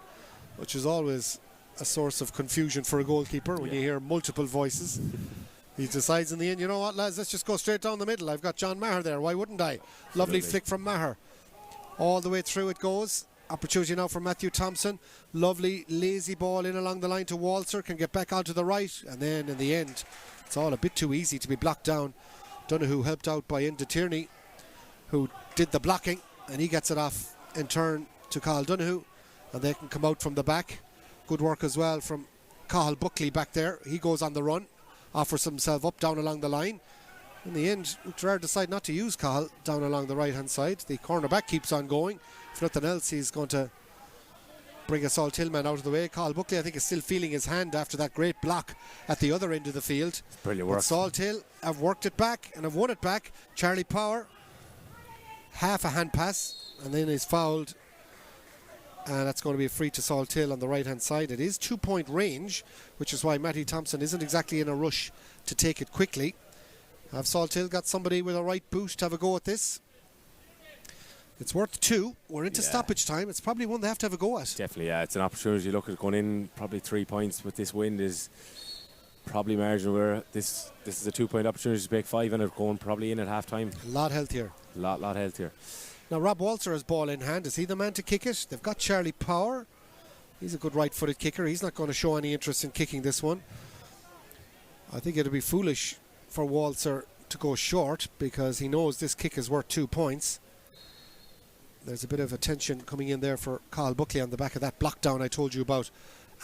which is always a source of confusion for a goalkeeper when you hear multiple voices. He decides in the end, you know what, lads, let's just go straight down the middle. I've got John Maher there, why wouldn't I? Lovely flick from Maher. All the way through it goes. Opportunity now for Matthew Thompson. Lovely lazy ball in along the line to Walter, can get back onto the right, and then in the end it's all a bit too easy to be blocked down. Donoghue helped out by Enda Tierney, who did the blocking, and he gets it off in turn to Cathal Donoghue, and they can come out from the back. Good work as well from Cathal Buckley back there. He goes on the run, offers himself up down along the line. In the end, Oughterard decide not to use Cathal down along the right hand side. The cornerback keeps on going. If nothing else, he's going to bring a Salthill man out of the way. Cathal Buckley, I think, is still feeling his hand after that great block at the other end of the field. Brilliant work. But Salthill have worked it back and have won it back. Charlie Power, half a hand pass, and then is fouled And that's going to be a free to Salthill on the right hand side. It is 2-point range, which is why Matty Thompson isn't exactly in a rush to take it quickly. Have Salthill got somebody with a right boot to have a go at this? It's worth 2. We're into stoppage time. It's probably one they have to have a go at. Definitely, yeah. It's an opportunity. Look at going in, probably 3 points with this wind is probably marginal. Where this is a 2-point opportunity to break 5 and it going probably in at half time. A lot healthier. Lot healthier. Now Rob Walter has ball in hand. Is he the man to kick it? They've got Charlie Power. He's a good right-footed kicker. He's not going to show any interest in kicking this one. I think it'd be foolish for Walter to go short because he knows this kick is worth 2 points. There's a bit of attention coming in there for Carl Buckley on the back of that block down I told you about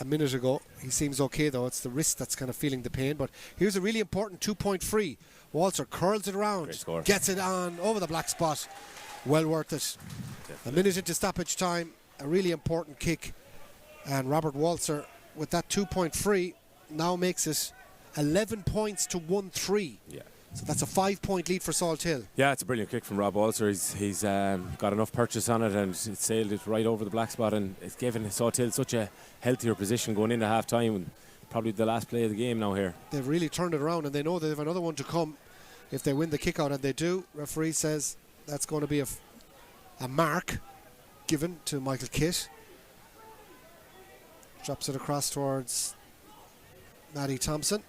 a minute ago. He seems okay though. It's the wrist that's kind of feeling the pain. But here's a really important 2-point free. Walter curls it around, gets it on over the black spot. Well worth it. Definitely. A minute into stoppage time, a really important kick. And Robert Walter with that 2-point free now makes it 11 points to 1-3. Yeah. So that's a 5-point lead for Salthill. Yeah, it's a brilliant kick from Rob Walter. He's got enough purchase on it and it sailed it right over the black spot, and it's given Salthill such a healthier position going into half time, and probably the last play of the game now here. They've really turned it around and they know they have another one to come if they win the kick out, and they do. Referee says that's going to be a mark given to Michael Kitt. Drops it across towards Matty Thompson.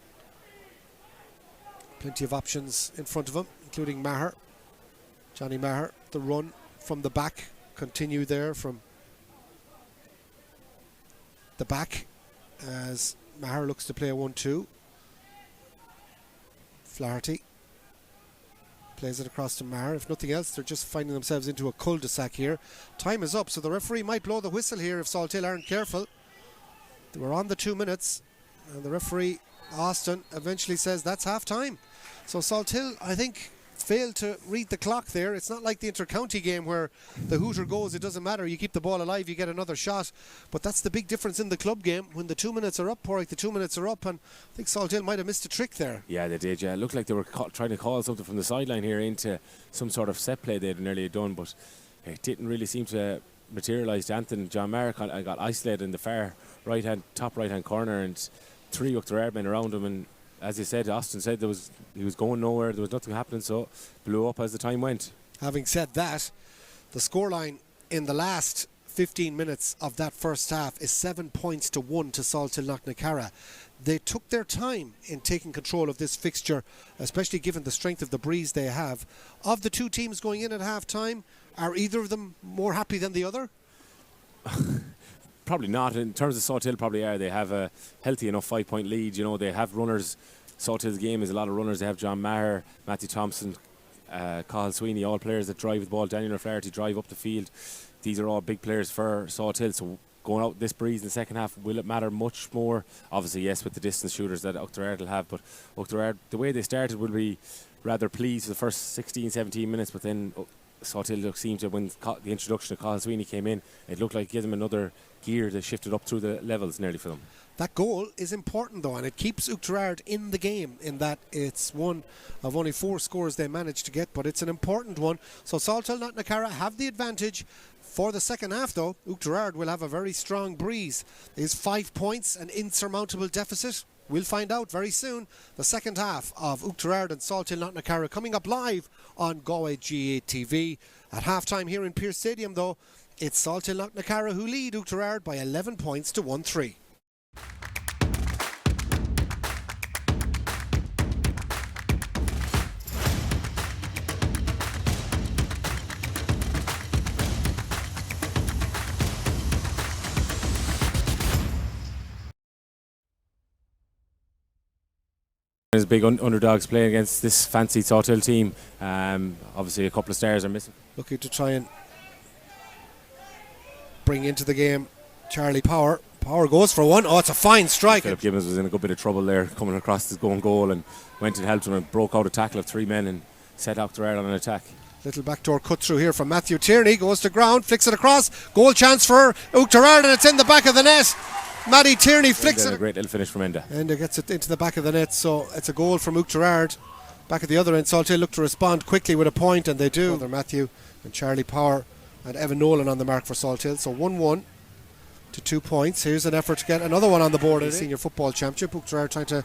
Plenty of options in front of him, including Maher. Johnny Maher, the run from the back. Continue there from the back as Maher looks to play a 1-2. Flaherty plays it across to Maher. If nothing else, they're just finding themselves into a cul-de-sac here. Time is up, so the referee might blow the whistle here if Salthill aren't careful. We're on the 2 minutes, and the referee, Austin, eventually says that's half time. So Salthill, I think, failed to read the clock there. It's not like the inter-county game where the hooter goes, it doesn't matter, you keep the ball alive, you get another shot. But that's the big difference in the club game. When the 2 minutes are up, Porrick, the 2 minutes are up, and I think Salthill might have missed a trick there. Yeah, they did, yeah. It looked like they were trying to call something from the sideline here into some sort of set play they'd nearly done, but it didn't really seem to materialise. John Maher got isolated in the far top right hand corner, and 3 Oughterard men around him, and as you said, Austin said he was going nowhere, there was nothing happening, so blew up as the time went. Having said that, the scoreline in the last 15 minutes of that first half is 7 points to 1 to Salthill Knocknacarra. They took their time in taking control of this fixture, especially given the strength of the breeze they have. Of the 2 teams going in at half time, are either of them more happy than the other? Probably not. In terms of Salthill, probably are. They have a healthy enough 5-point lead. You know, they have runners. Salthill's game is a lot of runners. They have John Maher, Matthew Thompson, Cathal Sweeney, all players that drive the ball. Daniel O'Flaherty drive up the field. These are all big players for Salthill. So going out this breeze in the second half, will it matter much more? Obviously, yes, with the distance shooters that Oughterard will have. But Oughterard, the way they started, will be rather pleased for the first 16, 17 minutes. But then Salthill seemed to, when the introduction of Cathal Sweeney came in, it looked like it gave them another gear that shifted up through the levels nearly for them. That goal is important though, and it keeps Oughterard in the game in that it's one of only 4 scores they managed to get, but it's an important one. So Salthill Knocknacarra have the advantage for the second half though. Oughterard will have a very strong breeze. Is 5 points an insurmountable deficit? We'll find out very soon. The second half of Oughterard and Salthill Knocknacarra coming up live on Galway GA TV. At half time here in Pearse Stadium though, it's Salthill Knocknacarra who lead Oughterard by 11 points to 1-3. There's big underdogs playing against this fancy Salthill team. Obviously a couple of stars are missing. Looking to try and bring into the game Charlie Power. Power goes for one. Oh, it's a fine strike. Philip Gibbons was in a good bit of trouble there, coming across his own goal, and went and helped him and broke out a tackle of 3 men and set Oughterard on an attack. Little backdoor cut through here from Matthew Tierney. Goes to ground, flicks it across. Goal chance for Oughterard, and it's in the back of the net. Matty Tierney flicks it. A great little finish from Enda. Enda gets it into the back of the net, so it's a goal from Oughterard. Back at the other end, Salthill look to respond quickly with a point, and they do. Matthew and Charlie Power and Evan Nolan on the mark for Salthill. So 1-1. to 2 points. Here's an effort to get another one on the board in the Senior Football Championship. Oughterard trying to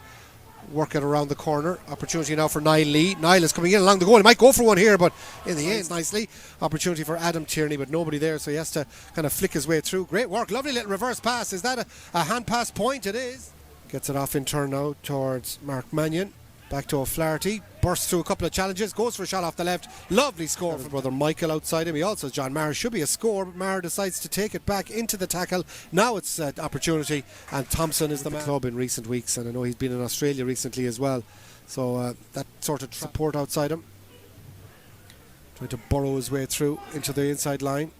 work it around the corner. Opportunity now for Niall Lee. Niall is coming in along the goal. He might go for one here, but in the end, nicely. Opportunity for Adam Tierney, but nobody there, so he has to kind of flick his way through. Great work. Lovely little reverse pass. Is that a hand pass point? It is. Gets it off in turn now towards Mark Mannion. Back to O'Flaherty. Bursts through a couple of challenges. Goes for a shot off the left. Lovely score from brother Michael outside him. He also, John Maher, should be a score, but Maher decides to take it back into the tackle. Now it's an opportunity, and Thompson is the man. Club in recent weeks, and I know he's been in Australia recently as well. So that sort of support outside him. Trying to burrow his way through into the inside line.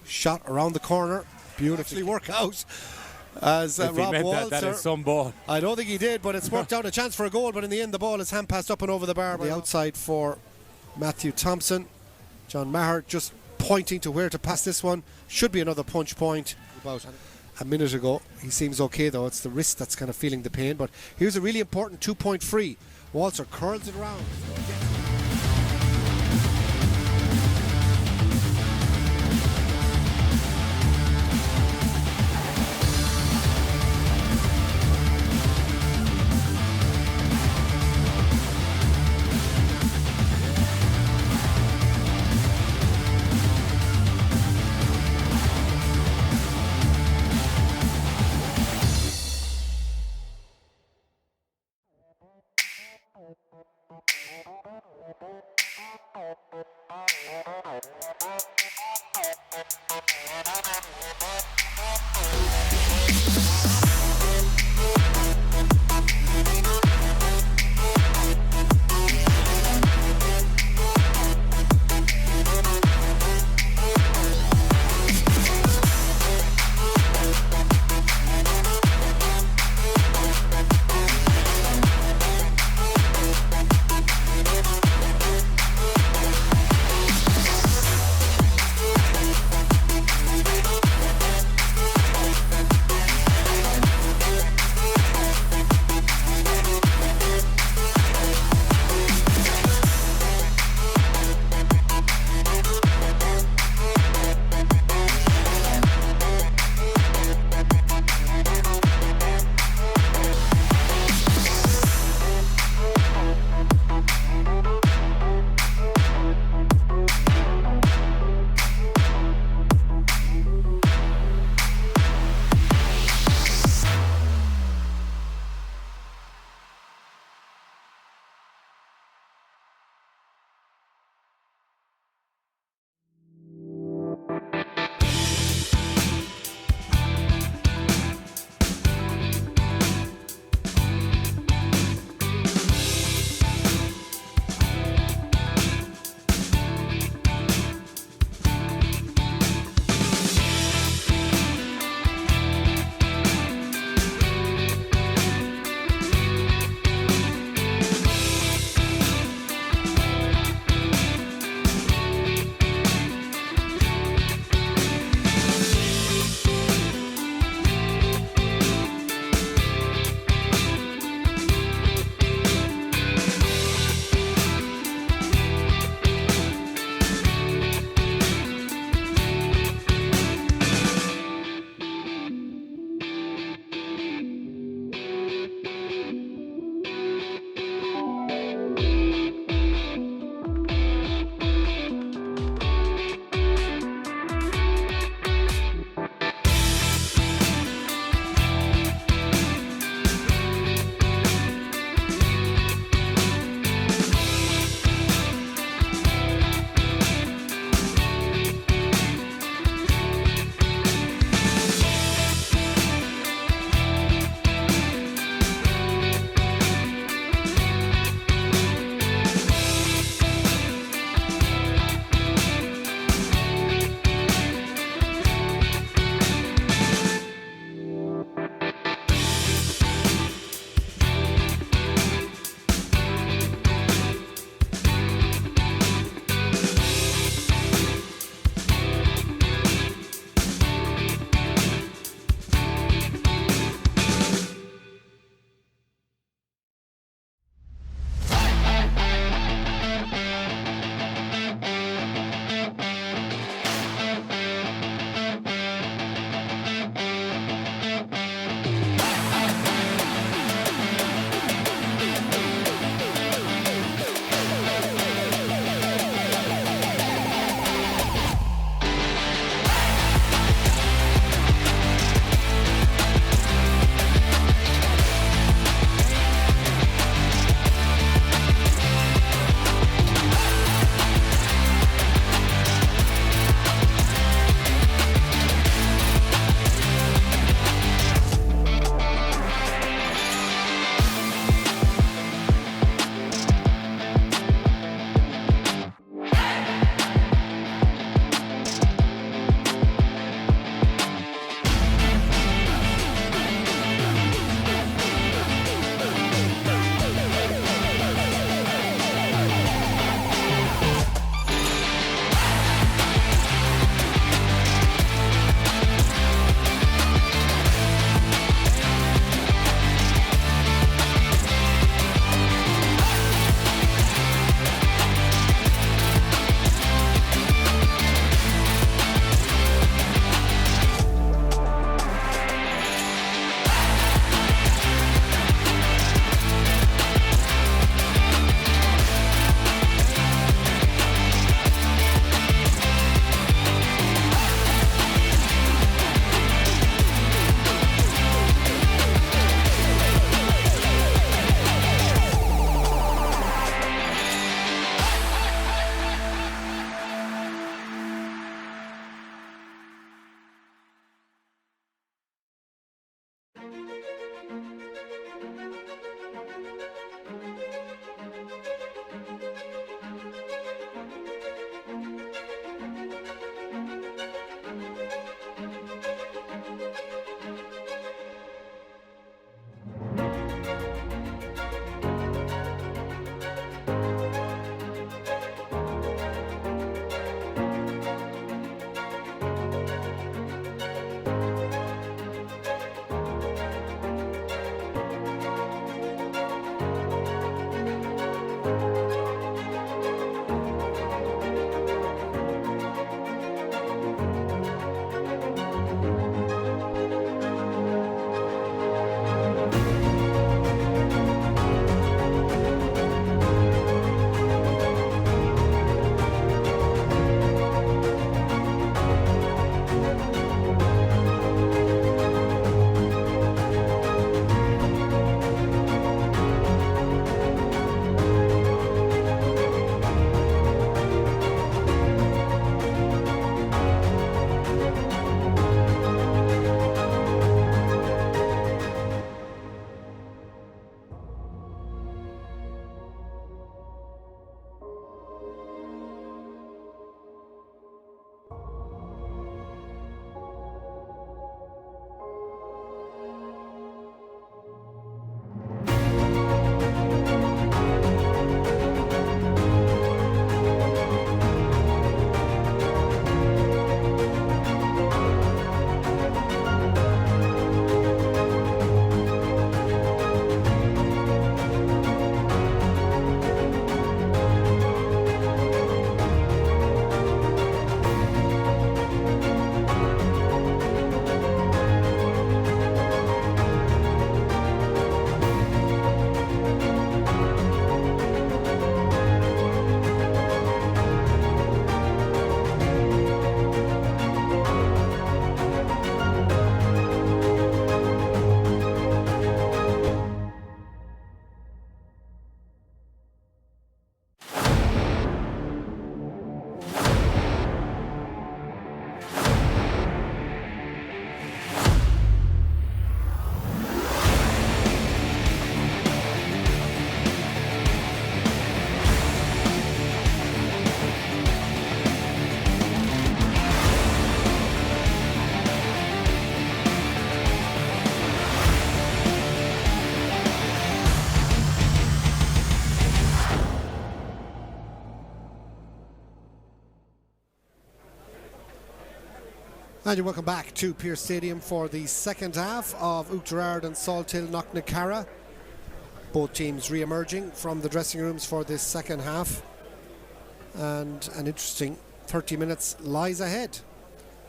Shot around the corner. Beautifully work out. As if Rob he meant Walter, that is some ball. I don't think he did, but it's worked out a chance for a goal, but in the end the ball is hand passed up and over the bar. The outside for Matthew Thompson. John Maher just pointing to where to pass this one. Should be another punch point. About a minute ago. He seems okay though. It's the wrist that's kind of feeling the pain, but here's a really important 2-point free. Walter curls it around. And you're welcome back to Pearse Stadium for the second half of Oughterard and Salthill Knocknacarra. Both teams re-emerging from the dressing rooms for this second half. And an interesting 30 minutes lies ahead,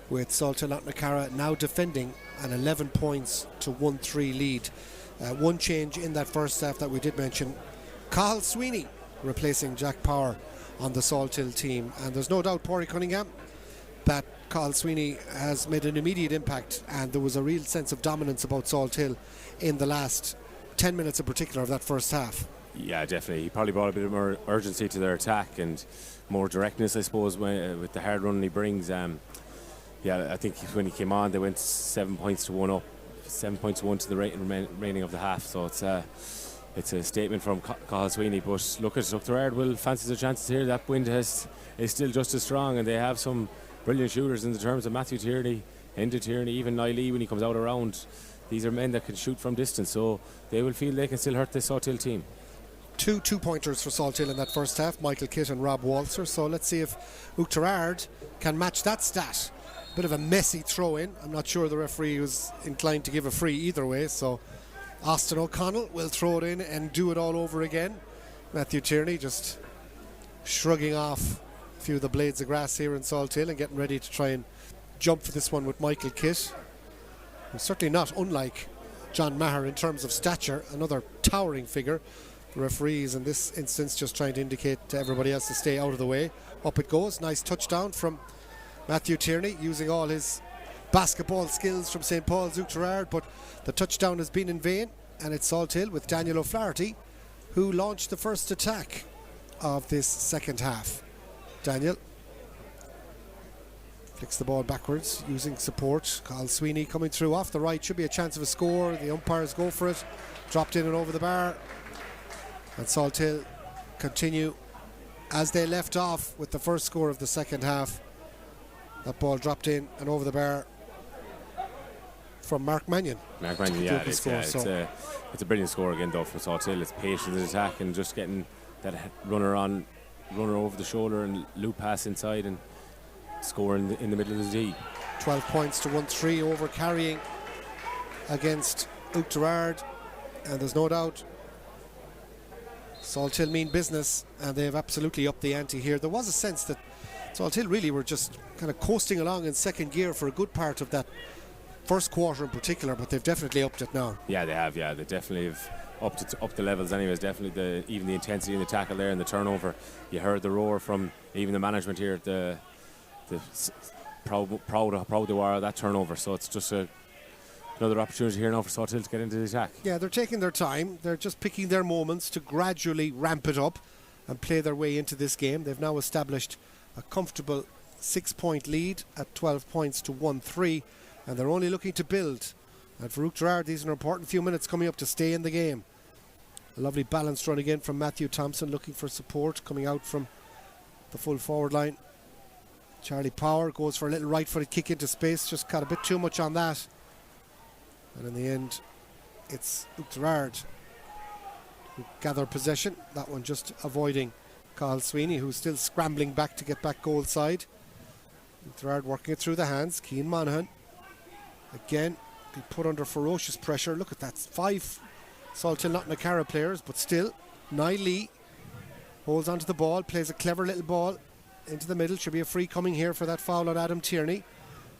with Salthill Knocknacarra now defending an 11 points to 1-3 lead. One change in that first half that we did mention, Cathal Sweeney replacing Jack Power on the Salthill team. And there's no doubt, Pádraig Cunningham, that Cathal Sweeney has made an immediate impact, and there was a real sense of dominance about Salthill in the last 10 minutes in particular of that first half. Yeah, definitely. He probably brought a bit more urgency to their attack and more directness, I suppose, with the hard run he brings. Yeah, I think when he came on, they went 7 points to 1 up, 7 points to 1 to the remaining of the half. So it's a statement from Cathal Sweeney. But look, at Oughterard will fancy their chances here. That wind is still just as strong, and they have some brilliant shooters in the terms of Matthew Tierney, Enda Tierney, even Niall Lee when he comes out around. These are men that can shoot from distance, so they will feel they can still hurt this Salthill team. Two two-pointers for Salthill in that first half, Michael Kitt and Rob Walser. So let's see if Oughterard can match that stat. Bit of a messy throw-in. I'm not sure the referee was inclined to give a free either way, so Austin O'Connell will throw it in and do it all over again. Matthew Tierney just shrugging off a few of the blades of grass here in Salthill and getting ready to try and jump for this one with Michael Kitt, who's certainly not unlike John Maher in terms of stature, another towering figure. The referees in this instance just trying to indicate to everybody else to stay out of the way. Up it goes, nice touchdown from Matthew Tierney, using all his basketball skills from St. Paul's Oughterard, but the touchdown has been in vain, and it's Salthill with Daniel O'Flaherty who launched the first attack of this second half. Daniel flicks the ball backwards using support. Cathal Sweeney coming through off the right, should be a chance of a score. The umpires go for it, dropped in and over the bar, and Salthill continue as they left off with the first score of the second half. That ball dropped in and over the bar from Mark Mannion. Mark Mannion, yeah, it's a brilliant score again though for Salthill. It's patience in attack and just getting that runner over the shoulder and loop pass inside and score in the middle of the D. 12 points to 1-3 over carrying against Oughterard, and there's no doubt Salthill mean business, and they've absolutely upped the ante here. There was a sense that Salthill really were just kind of coasting along in second gear for a good part of that first quarter in particular, but they've definitely upped it now. Yeah, they have. Yeah, they definitely have upped the levels. Anyways, definitely even the intensity in the tackle there and the turnover. You heard the roar from even the management here. The proud of how they were of that turnover. So it's just another opportunity here now for Salthill to get into the attack. Yeah, they're taking their time. They're just picking their moments to gradually ramp it up and play their way into this game. They've now established a comfortable 6-point lead at 12 points to 1-3, and they're only looking to build. And for Oughterard, these are an important few minutes coming up to stay in the game. A lovely balanced run again from Matthew Thompson, looking for support coming out from the full forward line. Charlie Power goes for a little right-footed kick into space, just got a bit too much on that. And in the end, it's Oughterard who gather possession. That one just avoiding Cathal Sweeney, who's still scrambling back to get back goal side. Oughterard working it through the hands. Cian Monaghan again be put under ferocious pressure. Look at that, 5 Salthill Knocknacarra players, but still Niall Lee holds onto the ball, plays a clever little ball into the middle. Should be a free coming here for that foul on Adam Tierney.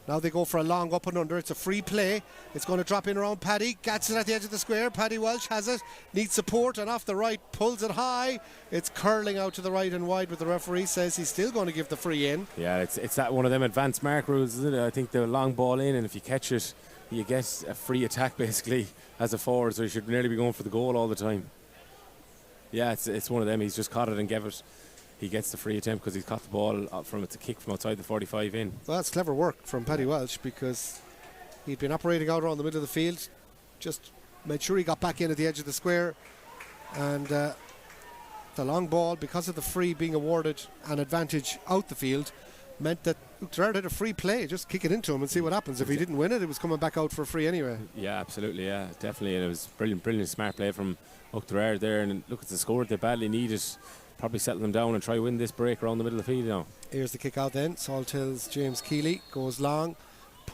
Now they go for a long up and under. It's a free play. It's going to drop in around Paddy. Gets it at the edge of the square. Paddy Welsh has it. Needs support, and off the right, pulls it high. It's curling out to the right and wide, but the referee says he's still going to give the free in. Yeah, it's that one of them advanced mark rules, isn't it? I think the long ball in, and if you catch it, you get a free attack basically as a forward, so you should nearly be going for the goal all the time. Yeah, it's one of them. He's just caught it and gave it. He gets the free attempt because he's caught the ball from it's a kick from outside the 45 in. Well, that's clever work from Paddy Welsh, because he'd been operating out around the middle of the field, just made sure he got back in at the edge of the square, and the long ball, because of the free being awarded an advantage out the field, meant that Oughterard had a free play. Just kick it into him and see what happens. If he didn't win it, it was coming back out for free anyway. Yeah, absolutely, yeah, definitely. And it was brilliant smart play from Oughterard there, and look at the score they badly needed. Probably settle them down and try win this break around the middle of the field now. Here's the kick out then. Salthill's James Keeley goes long,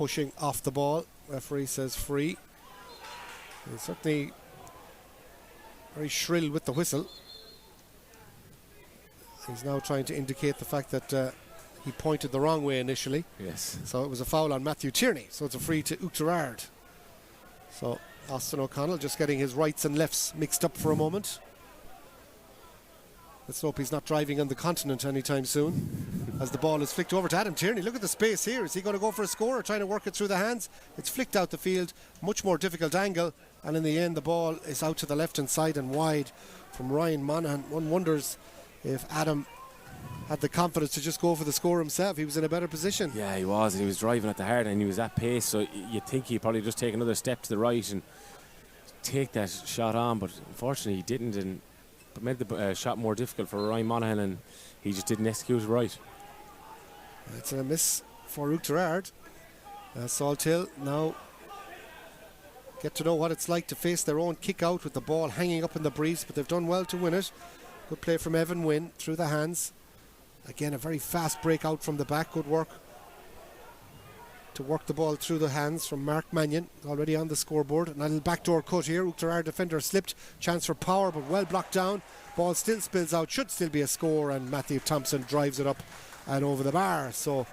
pushing off the ball. Referee says free. He's certainly very shrill with the whistle. He's now trying to indicate the fact that he pointed the wrong way initially. Yes. So it was a foul on Matthew Tierney. So it's a free to Oughterard. So Austin O'Connell just getting his rights and lefts mixed up for a moment. Let's hope he's not driving on the continent anytime soon. As the ball is flicked over to Adam Tierney. Look at the space here. Is he going to go for a score or trying to work it through the hands? It's flicked out the field. Much more difficult angle. And in the end, the ball is out to the left-hand side and wide from Ryan Monaghan. One wonders if Adam had the confidence to just go for the score himself. He was in a better position. Yeah, he was. He was driving at the hard and he was at pace. So you'd think he'd probably just take another step to the right and take that shot on. But unfortunately, he didn't. And made the shot more difficult for Ryan Monaghan, and he just didn't execute it right. It's a miss for Oughterard. Salthill now get to know what it's like to face their own kick out with the ball hanging up in the breeze, but they've done well to win it. Good play from Evan Wynn through the hands. Again, a very fast break out from the back. Good work to work the ball through the hands from Mark Mannion, already on the scoreboard. And a little backdoor cut here. Oughterard defender slipped. Chance for power, but well blocked down. Ball still spills out. Should still be a score, and Matthew Thompson drives it up and over the bar. So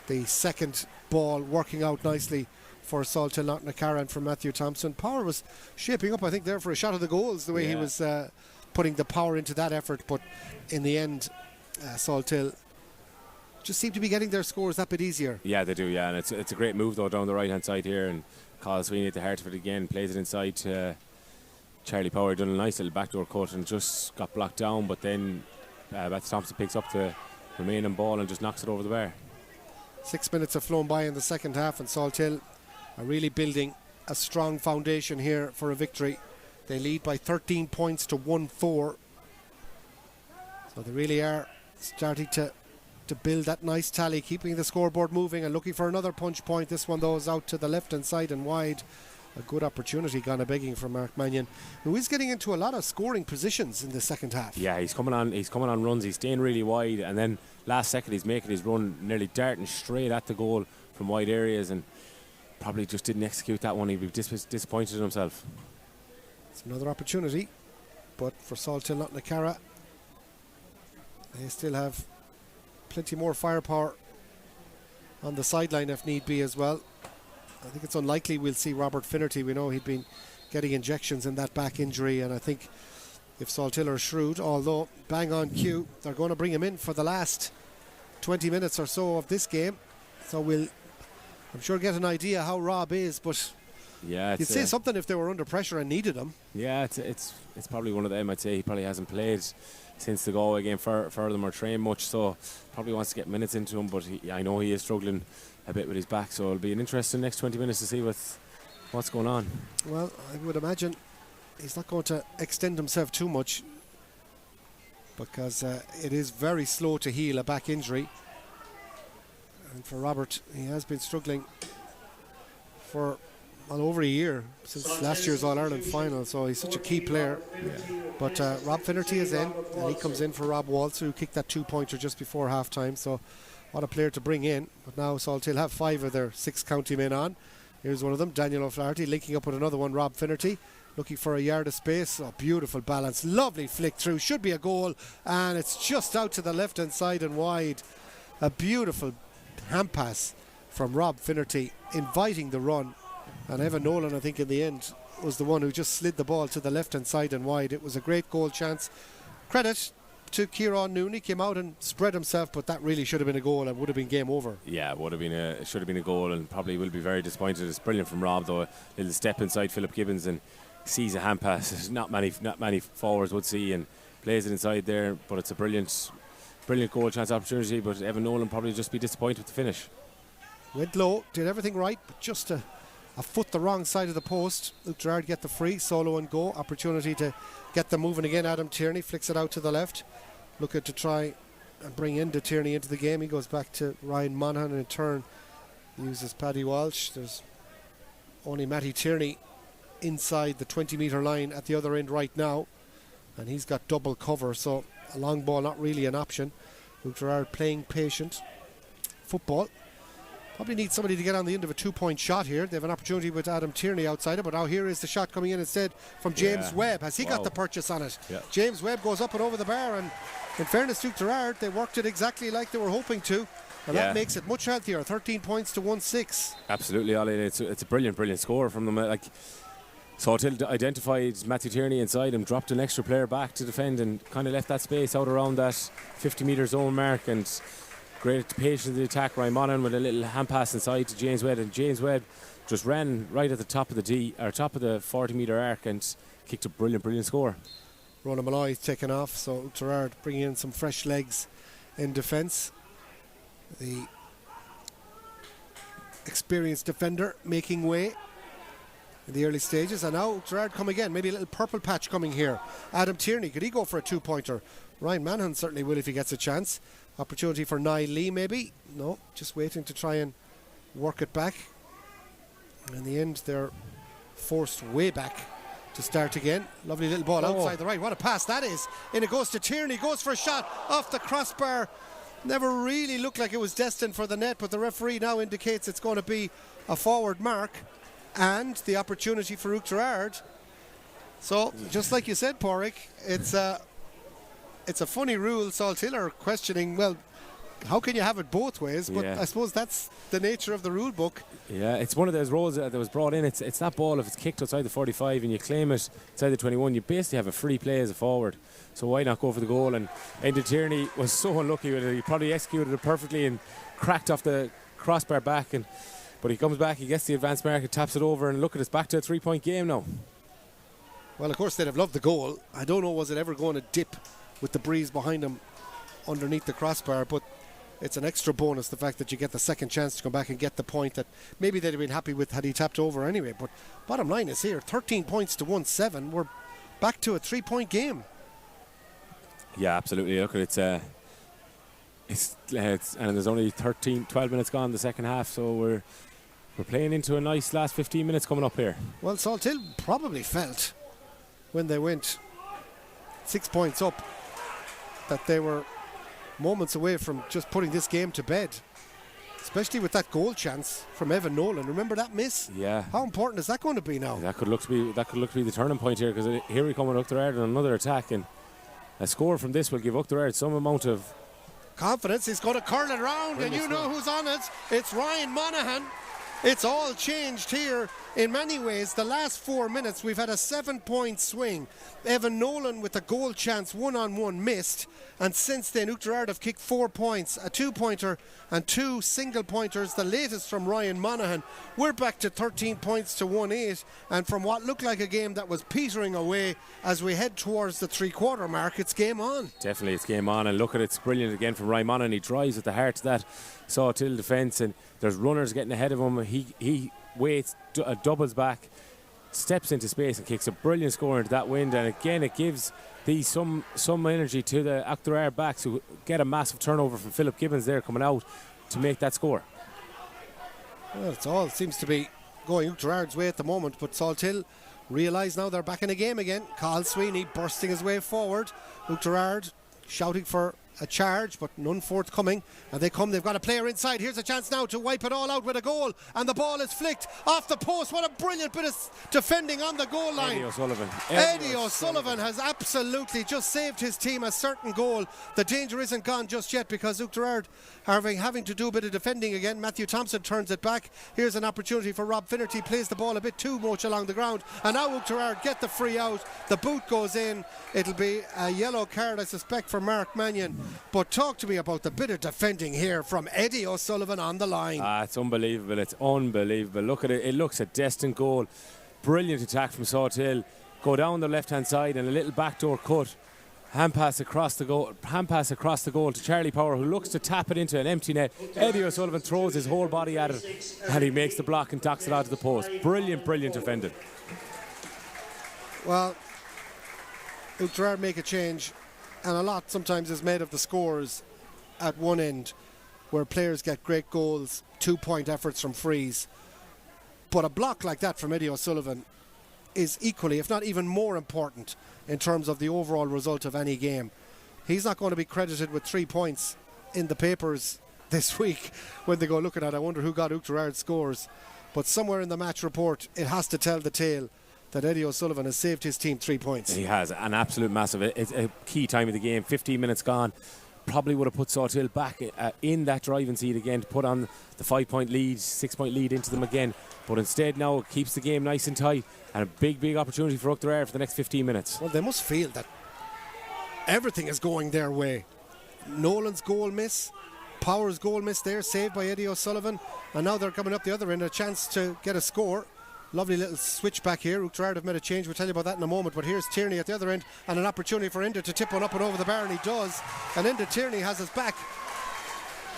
the second ball working out nicely for Salthill Knocknacarra and for Matthew Thompson. Power was shaping up, I think, there for a shot of the goals, the way he was putting the power into that effort. But in the end, Salthill just seem to be getting their scores that bit easier. Yeah, they do, yeah. And it's a great move, though, down the right-hand side here. And Colin Sweeney at the heart of it again, plays it inside to Charlie Power. Done a nice little backdoor cut and just got blocked down. But then Matthew Thompson picks up the remaining ball and just knocks it over the bar. 6 minutes have flown by in the second half, and Salthill are really building a strong foundation here for a victory. They lead by 13 points to 1-4. So they really are starting to build that nice tally, keeping the scoreboard moving and looking for another punch point. This one, though, is out to the left-hand side and wide. A good opportunity gone a begging from Mark Mannion, who is getting into a lot of scoring positions in the second half. Yeah, he's coming on runs. He's staying really wide, and then last second he's making his run, nearly darting straight at the goal from wide areas, and probably just didn't execute that one. He'd be disappointed in himself. It's another opportunity, but for Salthill Knocknacarra, they still have plenty more firepower on the sideline if need be as well. I think it's unlikely we'll see Robert Finnerty. We know he'd been getting injections in that back injury, and I think if Salthill are shrewd, although bang on cue, they're going to bring him in for the last 20 minutes or so of this game. So we'll, I'm sure, get an idea how Rob is, but yeah, you'd say something if they were under pressure and needed him. Yeah, it's probably one of them. I'd say he probably hasn't played since the Galway game for them or trained much, so probably wants to get minutes into him, but I know he is struggling a bit with his back, so it'll be an interesting next 20 minutes to see what's going on. Well, I would imagine he's not going to extend himself too much, because it is very slow to heal a back injury, and for Robert, he has been struggling for well over a year since last year's All-Ireland final, so he's such a key player. But Rob Finnerty is in, and he comes in for Rob Waltz, who kicked that two-pointer just before half-time, so what a player to bring in. But now Salthill have 5 of their 6 county men on. Here's one of them, Daniel O'Flaherty, linking up with another one, Rob Finnerty, looking for a yard of space. Oh, beautiful balance, lovely flick through, should be a goal, and it's just out to the left-hand side and wide. A beautiful hand pass from Rob Finnerty, inviting the run. And Evan Nolan, I think, in the end, was the one who just slid the ball to the left-hand side and wide. It was a great goal chance. Credit to Kieran Nooney, came out and spread himself, but that really should have been a goal and would have been game over. Yeah, it should have been a goal, and probably will be very disappointed. It's brilliant from Rob, though. A little step inside Philip Gibbons and sees a hand pass. Not many forwards would see, and plays it inside there. But it's a brilliant goal chance opportunity. But Evan Nolan probably just be disappointed with the finish. Went low, did everything right, but just a foot the wrong side of the post. Oughterard get the free, solo and go. Opportunity to get them moving again. Adam Tierney flicks it out to the left. Looking to try and bring Tierney into the game. He goes back to Ryan Monaghan, and in turn uses Paddy Walsh. There's only Matty Tierney inside the 20-metre line at the other end right now, and he's got double cover, so a long ball not really an option. Oughterard playing patient football. Probably need somebody to get on the end of a 2-point shot here. They have an opportunity with Adam Tierney outside it, but now here is the shot coming in instead from James Webb. Has he got the purchase on it? Yeah. James Webb goes up and over the bar, and in fairness to Oughterard, they worked it exactly like they were hoping to, and that makes it much healthier. 13 points to 1-6. Absolutely, Ollie. It's a brilliant score from them. Like, Salthill identified Matthew Tierney inside him, dropped an extra player back to defend, and kind of left that space out around that 50-metre zone mark, and great patience in the attack. Ryan Monaghan with a little hand pass inside to James Webb, and James Webb just ran right at the top of the 40-metre arc and kicked a brilliant score. Ronan Malloy taken off, so Oughterard bringing in some fresh legs in defence. The experienced defender making way in the early stages, and now Oughterard come again. Maybe a little purple patch coming here. Adam Tierney, could he go for a 2-pointer? Ryan Monaghan certainly will if he gets a chance. Opportunity for Niall Lee maybe. No, just waiting to try and work it back. In the end, they're forced way back to start again. Lovely little ball outside the right. What a pass that is. In it goes to Tierney, goes for a shot off the crossbar. Never really looked like it was destined for the net, but the referee now indicates it's going to be a forward mark, and the opportunity for Oughterard. So, just like you said, Porrick, it's a funny rule. Salthill are questioning, well, how can you have it both ways? But I suppose that's the nature of the rule book. Yeah, it's one of those rules that was brought in. It's that ball, if it's kicked outside the 45 and you claim it inside the 21, you basically have a free play as a forward. So why not go for the goal? And Enda Tierney was so unlucky with it. He probably executed it perfectly and cracked off the crossbar back. But he comes back, he gets the advanced mark, and taps it over, and look at, it's back to a 3-point game now. Well, of course, they'd have loved the goal. I don't know, was it ever going to dip with the breeze behind him underneath the crossbar, but it's an extra bonus, the fact that you get the second chance to come back and get the point that maybe they'd have been happy with had he tapped over anyway. But bottom line is here, 13 points to 1-7. We're back to a 3-point game. Yeah, absolutely. Look, it's and there's only 12 minutes gone the second half, so we're playing into a nice last 15 minutes coming up here. Well, Salthill probably felt when they went 6 points up that they were moments away from just putting this game to bed, especially with that goal chance from Evan Nolan. Remember that miss? Yeah. How important is that going to be now? That could look to be the turning point here, because here we come with Oughterard on another attack, and a score from this will give Oughterard some amount of confidence. He's going to curl it around, and you know who's on it. It's Ryan Monaghan. It's all changed here in many ways. The last 4 minutes, we've had a 7-point swing. Evan Nolan with a goal chance, 1-on-1 missed. And since then, Oughterard have kicked 4 points, a 2-pointer and 2 single-pointers, the latest from Ryan Monaghan. We're back to 13 points to 1-8. And from what looked like a game that was petering away as we head towards the three-quarter mark, it's game on. Definitely, it's game on. And look at it, it's brilliant again from Ryan Monaghan. He drives at the heart of that Salthill defence, and there's runners getting ahead of him. He waits, doubles back, steps into space and kicks a brilliant score into that wind. And again, it gives these some energy to the Oughterard backs, who get a massive turnover from Philip Gibbons there coming out to make that score. Well, it's all seems to be going Oughterard's way at the moment, but Salthill realise now they're back in the game again. Carl Sweeney bursting his way forward. Oughterard shouting for a charge, but none forthcoming, and they've got a player inside. Here's a chance now to wipe it all out with a goal, and the ball is flicked off the post. What a brilliant bit of defending on the goal line. Eddie O'Sullivan has absolutely just saved his team a certain goal. The danger isn't gone just yet, because Oughterard are having to do a bit of defending again. Matthew Thompson turns it back. Here's an opportunity for Rob Finnerty, plays the ball a bit too much along the ground, and now Oughterard get the free out. The boot goes in. It'll be a yellow card, I suspect, for Mark Mannion. But talk to me about the bit of defending here from Eddie O'Sullivan on the line. It's unbelievable. It's unbelievable. Look at it. It looks a destined goal. Brilliant attack from Salthill. Go down the left-hand side and a little backdoor cut. Hand pass across the goal to Charlie Power, who looks to tap it into an empty net. Eddie O'Sullivan throws his whole body at it, and he makes the block and docks it out to the post. Brilliant defending. Well, Oughterard make a change, and a lot sometimes is made of the scores at one end, where players get great goals, 2-point efforts from frees. But a block like that from Eddie O'Sullivan is equally, if not even more important in terms of the overall result of any game. He's not going to be credited with 3 points in the papers this week when they go looking at, I wonder who got Oughterard scores. But somewhere in the match report, it has to tell the tale that Eddie O'Sullivan has saved his team 3 points. He has, an absolute massive. It's a key time of the game, 15 minutes gone. Probably would have put Salthill back in that driving seat again to put on the 5-point lead, 6-point lead into them again. But instead now it keeps the game nice and tight, and a big opportunity for Oughterard for the next 15 minutes. Well, they must feel that everything is going their way. Nolan's goal miss, Power's goal miss there, saved by Eddie O'Sullivan, and now they're coming up the other end, a chance to get a score. Lovely little switch back here. Oughterard have made a change. We'll tell you about that in a moment. But here's Tierney at the other end, and an opportunity for Enda to tip one up and over the bar, and he does. And Enda Tierney has us back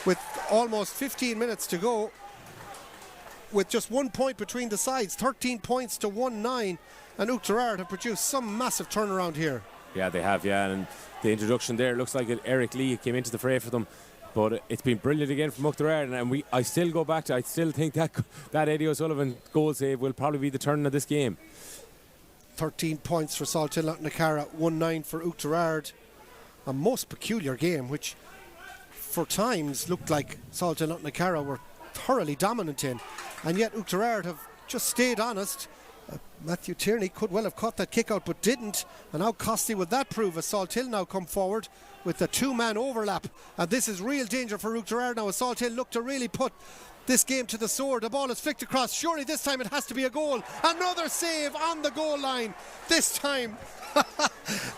with almost 15 minutes to go, with just 1 point between the sides, 13 points to 1-9, and Oughterard have produced some massive turnaround here. Yeah, they have, and the introduction there looks like Eric Lee came into the fray for them. But it's been brilliant again from Oughterard, and I still go back to, I still think that Eddie O'Sullivan goal save will probably be the turn of this game. 13 points for Salthill Knocknacarra, 1-9 for Oughterard. A most peculiar game, which for times looked like Salthill Knocknacarra were thoroughly dominant in, and yet Oughterard have just stayed honest. Matthew Tierney could well have caught that kick out but didn't, and how costly would that prove as Salthill now come forward with the 2-man overlap, and this is real danger for Oughterard now as Salthill look to really put this game to the sword. The ball is flicked across, surely this time it has to be a goal. Another save on the goal line, this time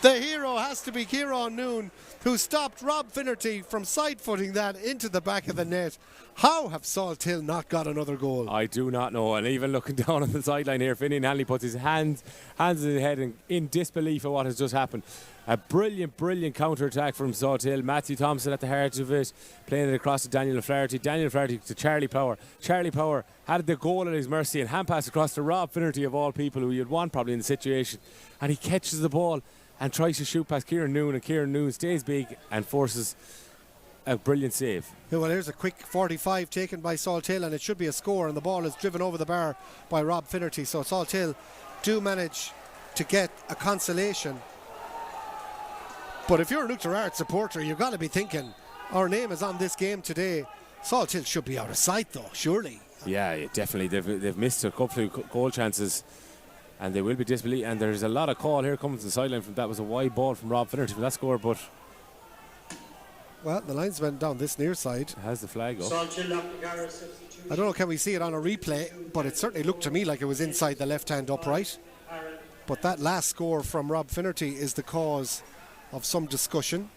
the hero has to be Kieran Noon, who stopped Rob Finnerty from side-footing that into the back of the net. How have Salthill not got another goal? I do not know, and even looking down on the sideline here, Finian Hanley puts his hands in his head in disbelief at what has just happened. A brilliant counter-attack from Salthill. Matthew Thompson at the heart of it, playing it across to Daniel O'Flaherty. Daniel O'Flaherty to Charlie Power. Charlie Power had the goal at his mercy and hand pass across to Rob Finnerty, of all people, who you'd want probably in the situation. And he catches the ball and tries to shoot past Kieran Noon, and Kieran Noon stays big and forces a brilliant save. Yeah, well, here's a quick 45 taken by Salthill, and it should be a score, and the ball is driven over the bar by Rob Finnerty. So Salthill do manage to get a consolation. But if you're an Oughterard supporter, you've got to be thinking, our name is on this game today. Salthill should be out of sight though, surely. Yeah, definitely. They've missed a couple of goal chances, and they will be disbelieved. And there's a lot of call here coming to the sideline from that. Was a wide ball from Rob Finnerty for that score, but well, the linesman down this near side has the flag up. I don't know, can we see it on a replay, but it certainly looked to me like it was inside the left-hand upright. But that last score from Rob Finnerty is the cause of some discussion.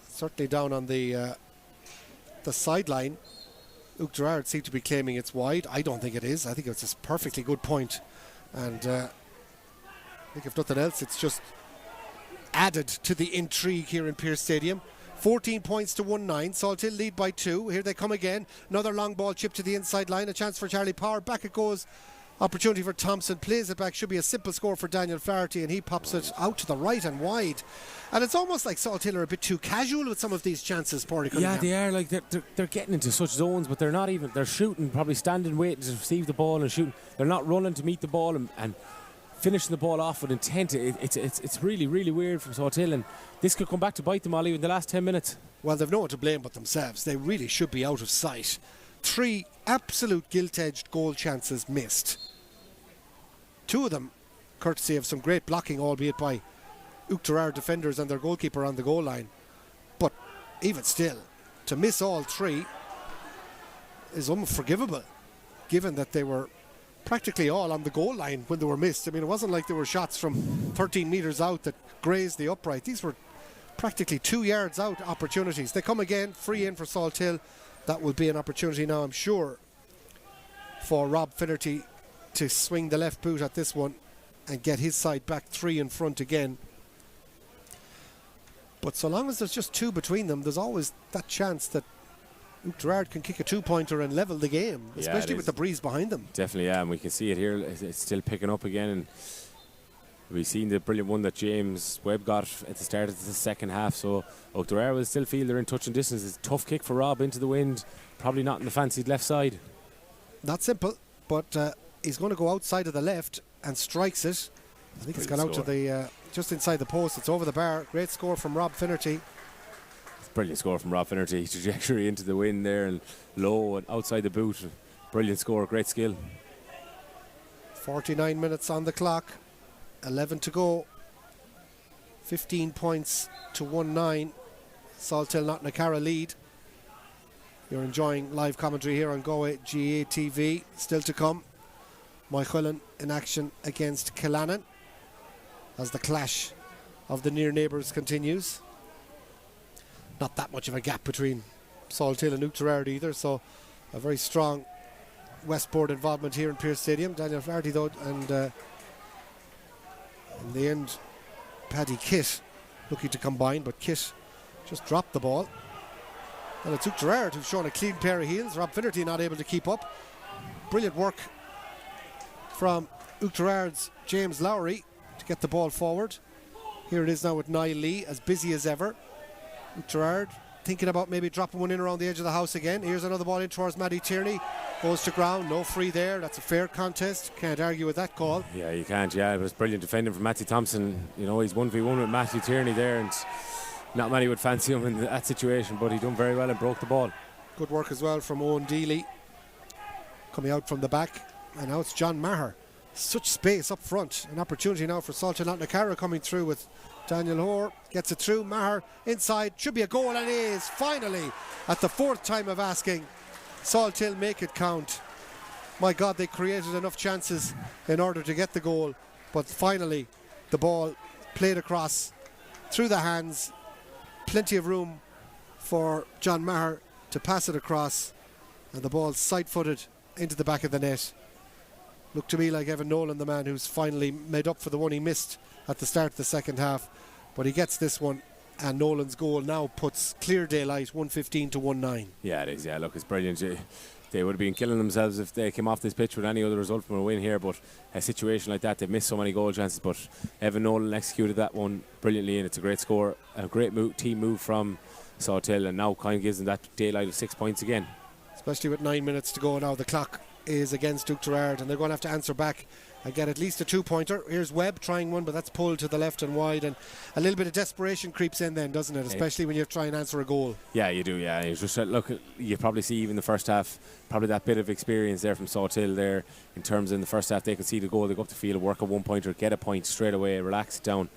Certainly down on the sideline, Oughterard seem to be claiming it's wide. I don't think it is. I think it's a perfectly good point, and I think if nothing else, it's just added to the intrigue here in Pearse Stadium. 14 points to 1-9. Salthill lead by 2. Here they come again. Another long ball chip to the inside line. A chance for Charlie Power. Back it goes. Opportunity for Thompson. Plays it back. Should be a simple score for Daniel Flaherty, and he pops it out to the right and wide. And it's almost like Salthill are a bit too casual with some of these chances, Pádraig. Yeah, they are. Like they're getting into such zones, but they're not even. They're shooting, probably standing, waiting to receive the ball and shooting. They're not running to meet the ball and finishing the ball off with intent. It's really weird from Salthill, and this could come back to bite them, Ollie, in the last 10 minutes. Well, they've no one to blame but themselves. They really should be out of sight. 3 absolute gilt-edged goal chances missed. 2 of them courtesy of some great blocking, albeit by Oughterard defenders and their goalkeeper on the goal line. But even still, to miss all 3 is unforgivable, given that they were practically all on the goal line when they were missed. I mean, it wasn't like there were shots from 13 metres out that grazed the upright. These were practically 2 yards out opportunities. They come again, free in for Salthill. That will be an opportunity now, I'm sure, for Rob Finnerty to swing the left boot at this one and get his side back 3 in front again. But so long as there's just 2 between them, there's always that chance that Oughterard can kick a 2-pointer and level the game, especially with the breeze behind them. Definitely, yeah, and we can see it here. It's still picking up again, and we've seen the brilliant one that James Webb got at the start of the second half. So Oughterard will still feel they're in touch and distance. It's a tough kick for Rob into the wind, probably not in the fancied left side. Not simple, but he's going to go outside of the left and strikes it. I think it's gone out to the just inside the post. It's over the bar. Great score from Rob Finnerty. Brilliant score from Rob Finnerty. Trajectory into the wind there and low and outside the boot. Brilliant score, great skill. 49 minutes on the clock, 11 to go. 15 points to 1-9. Salthill Knocknacarra lead. You're enjoying live commentary here on Galway GA TV. Still to come, Moychullen in action against Killannon as the clash of the near neighbours continues. Not that much of a gap between Salthill and Oughterard either, so a very strong Westport involvement here in Pearse Stadium. Daniel Flaherty though, and in the end Paddy Kitt looking to combine, but Kitt just dropped the ball. And it's Oughterard who've shown a clean pair of heels. Rob Finnerty not able to keep up. Brilliant work from Oughterard's James Lowry to get the ball forward. Here it is now with Niall Lee, as busy as ever. Oughterard thinking about maybe dropping one in around the edge of the house again. Here's another ball in towards Matty Tierney. Goes to ground, no free there. That's a fair contest. Can't argue with that call. Yeah, you can't. Yeah, it was brilliant defending from Matthew Thompson. You know, he's 1v1 with Matthew Tierney there, and not many would fancy him in that situation, but he done very well and broke the ball. Good work as well from Owen Deely coming out from the back. And now it's John Maher. Such space up front. An opportunity now for Salthill Knocknacarra coming through with Daniel Hoare. Gets it through. Maher inside. Should be a goal, and it is. Finally, at the fourth time of asking, Salthill make it count. My God, they created enough chances in order to get the goal, but finally the ball played across through the hands. Plenty of room for John Maher to pass it across, and the ball side-footed into the back of the net. Looked to me like Evan Nolan, the man who's finally made up for the one he missed at the start of the second half, but he gets this one, and Nolan's goal now puts clear daylight, 115 to 1-9. Yeah, it is. Yeah, look, it's brilliant. They would have been killing themselves if they came off this pitch with any other result from a win here, but a situation like that, they've missed so many goal chances, but Evan Nolan executed that one brilliantly, and it's a great score, a great team move from Salthill, and now kind of gives them that daylight of 6 points again. Especially with 9 minutes to go now. The clock is against Oughterard, and they're going to have to answer back and get at least a 2-pointer. Here's Webb trying one, but that's pulled to the left and wide, and a little bit of desperation creeps in then, doesn't it? Especially when you try and answer a goal. Yeah, you do. Yeah, you just look. You probably see even the first half, probably that bit of experience there from Salthill there in terms of in the first half they could see the goal, they go up the field, work a 1-pointer, get a point straight away, relax it down.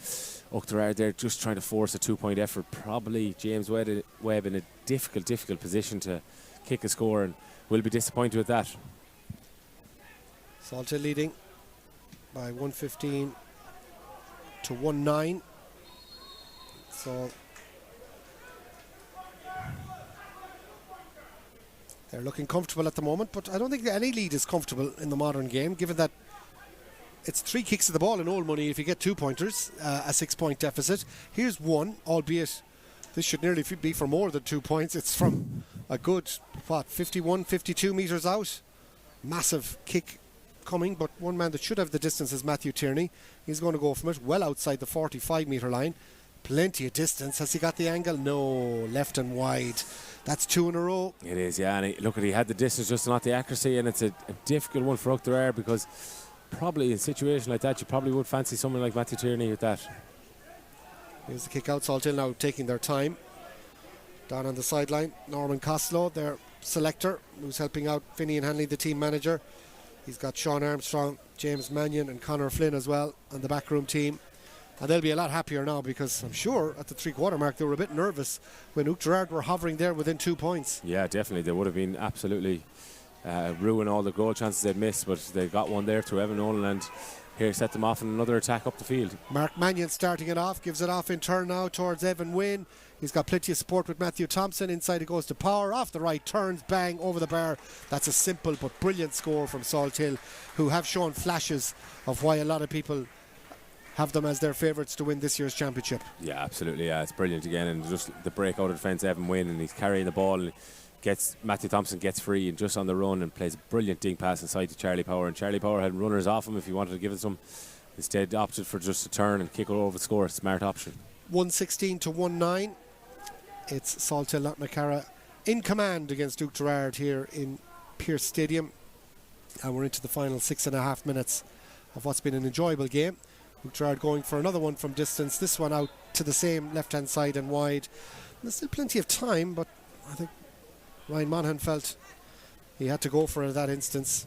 Oughterard there just trying to force a 2-point effort. Probably James Webb in a difficult position to kick a score, and will be disappointed with that. Salthill leading by 115 to 1-9. So they're looking comfortable at the moment, but I don't think any lead is comfortable in the modern game, given that it's 3 kicks of the ball in old money if you get 2-pointers, a 6-point deficit. Here's one, albeit this should nearly be for more than 2 points. It's from a good, 51, 52 metres out. Massive kick coming, but one man that should have the distance is Matthew Tierney. He's going to go from it well outside the 45-metre line. Plenty of distance. Has he got the angle? No, left and wide. That's 2 in a row. It is, yeah, and he had the distance, just not the accuracy, and it's a difficult one for Oughterard, because probably in a situation like that you probably would fancy someone like Matthew Tierney with that. Here's the kick out. Salthill now taking their time. Down on the sideline, Norman Costello, their selector, who's helping out Finian Hanley, the team manager. He's got Sean Armstrong, James Mannion and Conor Flynn as well on the backroom team. And they'll be a lot happier now, because I'm sure at the 3-quarter mark they were a bit nervous when Oughterard were hovering there within 2 points. Yeah, definitely. They would have been absolutely ruin all the goal chances they'd missed, but they got one there through Evan Nolan, and here set them off in another attack up the field. Mark Mannion starting it off, gives it off in turn now towards Evan Wynne. He's got plenty of support with Matthew Thompson. Inside it goes to Power, off the right, turns, bang, over the bar. That's a simple but brilliant score from Salthill, who have shown flashes of why a lot of people have them as their favourites to win this year's championship. Yeah, absolutely. Yeah, it's brilliant again, and just the breakout of defence, Evan Wynne, and he's carrying the ball, and Matthew Thompson gets free and just on the run and plays a brilliant dink pass inside to Charlie Power, and Charlie Power had runners off him if he wanted to give it some. Instead opted for just a turn and kick it over the score. Smart option. 116 to 1-9. It's Salthill Knocknacarra in command against Oughterard here in Pearse Stadium, and we're into the final 6.5 minutes of what's been an enjoyable game. Oughterard going for another one from distance, this one out to the same left hand side and wide. There's still plenty of time, but I think Ryan Monaghan felt he had to go for it at that instance.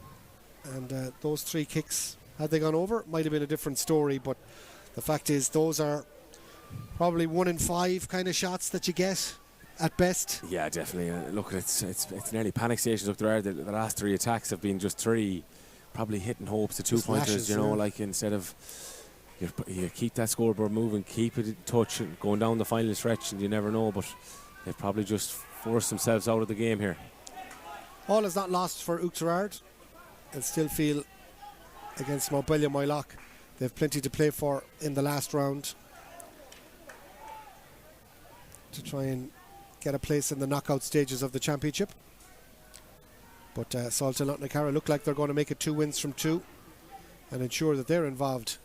And those 3 kicks, had they gone over, might have been a different story. But the fact is, those are probably 1 in 5 kind of shots that you get at best. Yeah, definitely. Look, it's nearly panic stations up there. The last 3 attacks have been just 3 probably hitting hopes, the 2-pointers, you know, like instead of you keep that scoreboard moving, keep it in touch, and going down the final stretch, and you never know, but they've probably just forced themselves out of the game here. All is not lost for Oughterard. They'll still feel against Montpellier Moylock they've plenty to play for in the last round to try and get a place in the knockout stages of the championship. But Salthill Knocknacarra look like they're going to make it 2 wins from 2 and ensure that they're involved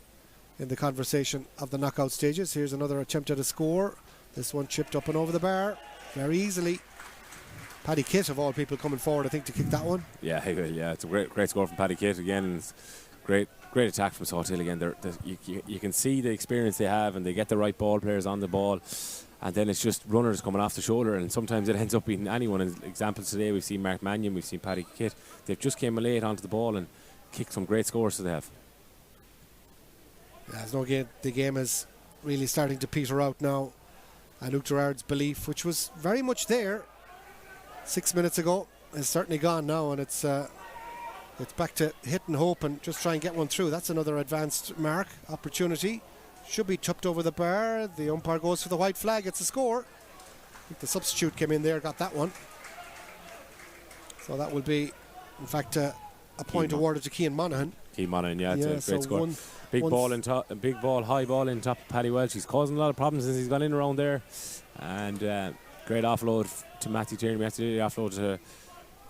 in the conversation of the knockout stages. Here's another attempt at a score. This one chipped up and over the bar very easily. Paddy Kitt, of all people, coming forward, I think, to kick that one. Yeah, it's a great score from Paddy Kitt again. It's great attack from Salthill again. You can see the experience they have, and they get the right ball players on the ball, and then it's just runners coming off the shoulder, and sometimes it ends up beating anyone. And examples today, we've seen Mark Mannion, we've seen Paddy Kitt. They've just came late onto the ball and kicked some great scores that they have. Yeah, there's no game. The game is really starting to peter out now, and Oughterard's belief, which was very much there 6 minutes ago, is certainly gone now, and it's back to hit and hope and just try and get one through. That's another advanced mark opportunity. Should be tipped over the bar. The umpire goes for the white flag. It's a score. I think the substitute came in there, got that one. So that will be, in fact, a point awarded to Cian Monaghan. Cian Monaghan, yeah, it's a great score. Big ball, high ball in top of Paddy Welch. He's causing a lot of problems since he's gone in around there. And great offload to Matthew Tierney. Matthew Tierney offload to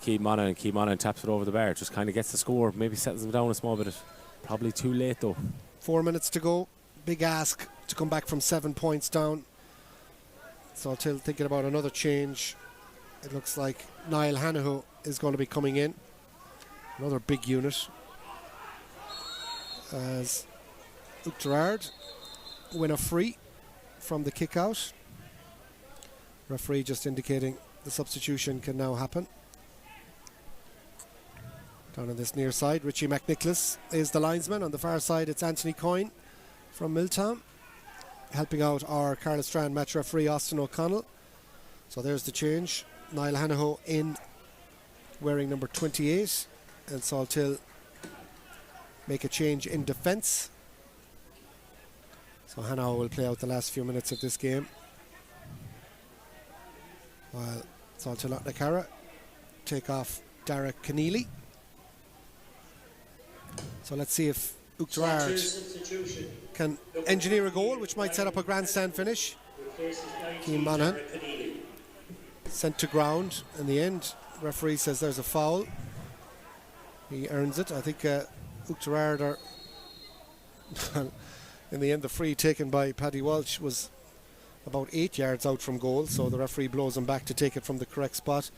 Cian Monaghan, and Cian Monaghan taps it over the bar. Just kind of gets the score, maybe settles him down a small bit. Probably too late though. 4 minutes to go. Big ask to come back from 7 points down. So until thinking about another change, it looks like Niall Hanahu is going to be coming in. Another big unit. As Oughterard win a free from the kick out. Referee just indicating the substitution can now happen. Down on this near side, Richie McNicholas is the linesman. On the far side, it's Anthony Coyne from Milltown. Helping out our Carla Strand match referee, Austin O'Connell. So there's the change. Niall Hanahu in wearing number 28. And Salthill make a change in defence. So Hanahu will play out the last few minutes of this game, while Salthill Knocknacarra take off Derek Keneally. So let's see if Oughterard can engineer a goal, which might set up a grandstand finish. Cian Monaghan sent to ground. In the end, referee says there's a foul. He earns it. I think Oughterard are in the end, the free taken by Paddy Walsh was about 8 yards out from goal, so the referee blows him back to take it from the correct spot.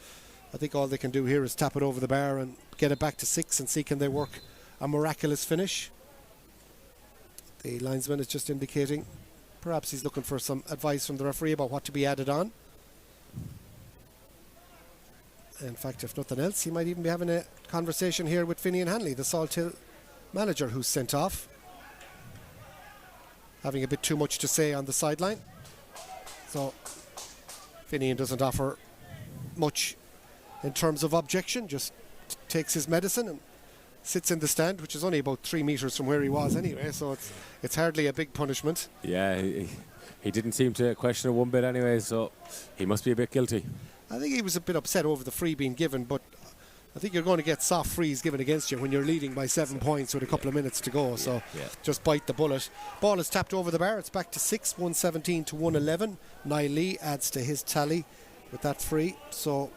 I think all they can do here is tap it over the bar and get it back to 6 and see can they work a miraculous finish. The linesman is just indicating perhaps he's looking for some advice from the referee about what to be added on. In fact, if nothing else, he might even be having a conversation here with Finian Hanley, the Salthill manager, who's sent off, having a bit too much to say on the sideline. So Finian doesn't offer much in terms of objection, just takes his medicine and sits in the stand, which is only about 3 metres from where he was anyway, so it's hardly a big punishment. Yeah, he didn't seem to question it one bit anyway, so he must be a bit guilty. I think he was a bit upset over the free being given, but I think you're going to get soft frees given against you when you're leading by 7 points with a couple of minutes to go, so just bite the bullet. Ball is tapped over the bar, it's back to 6, 117 to 111. Niall Lee adds to his tally with that free, so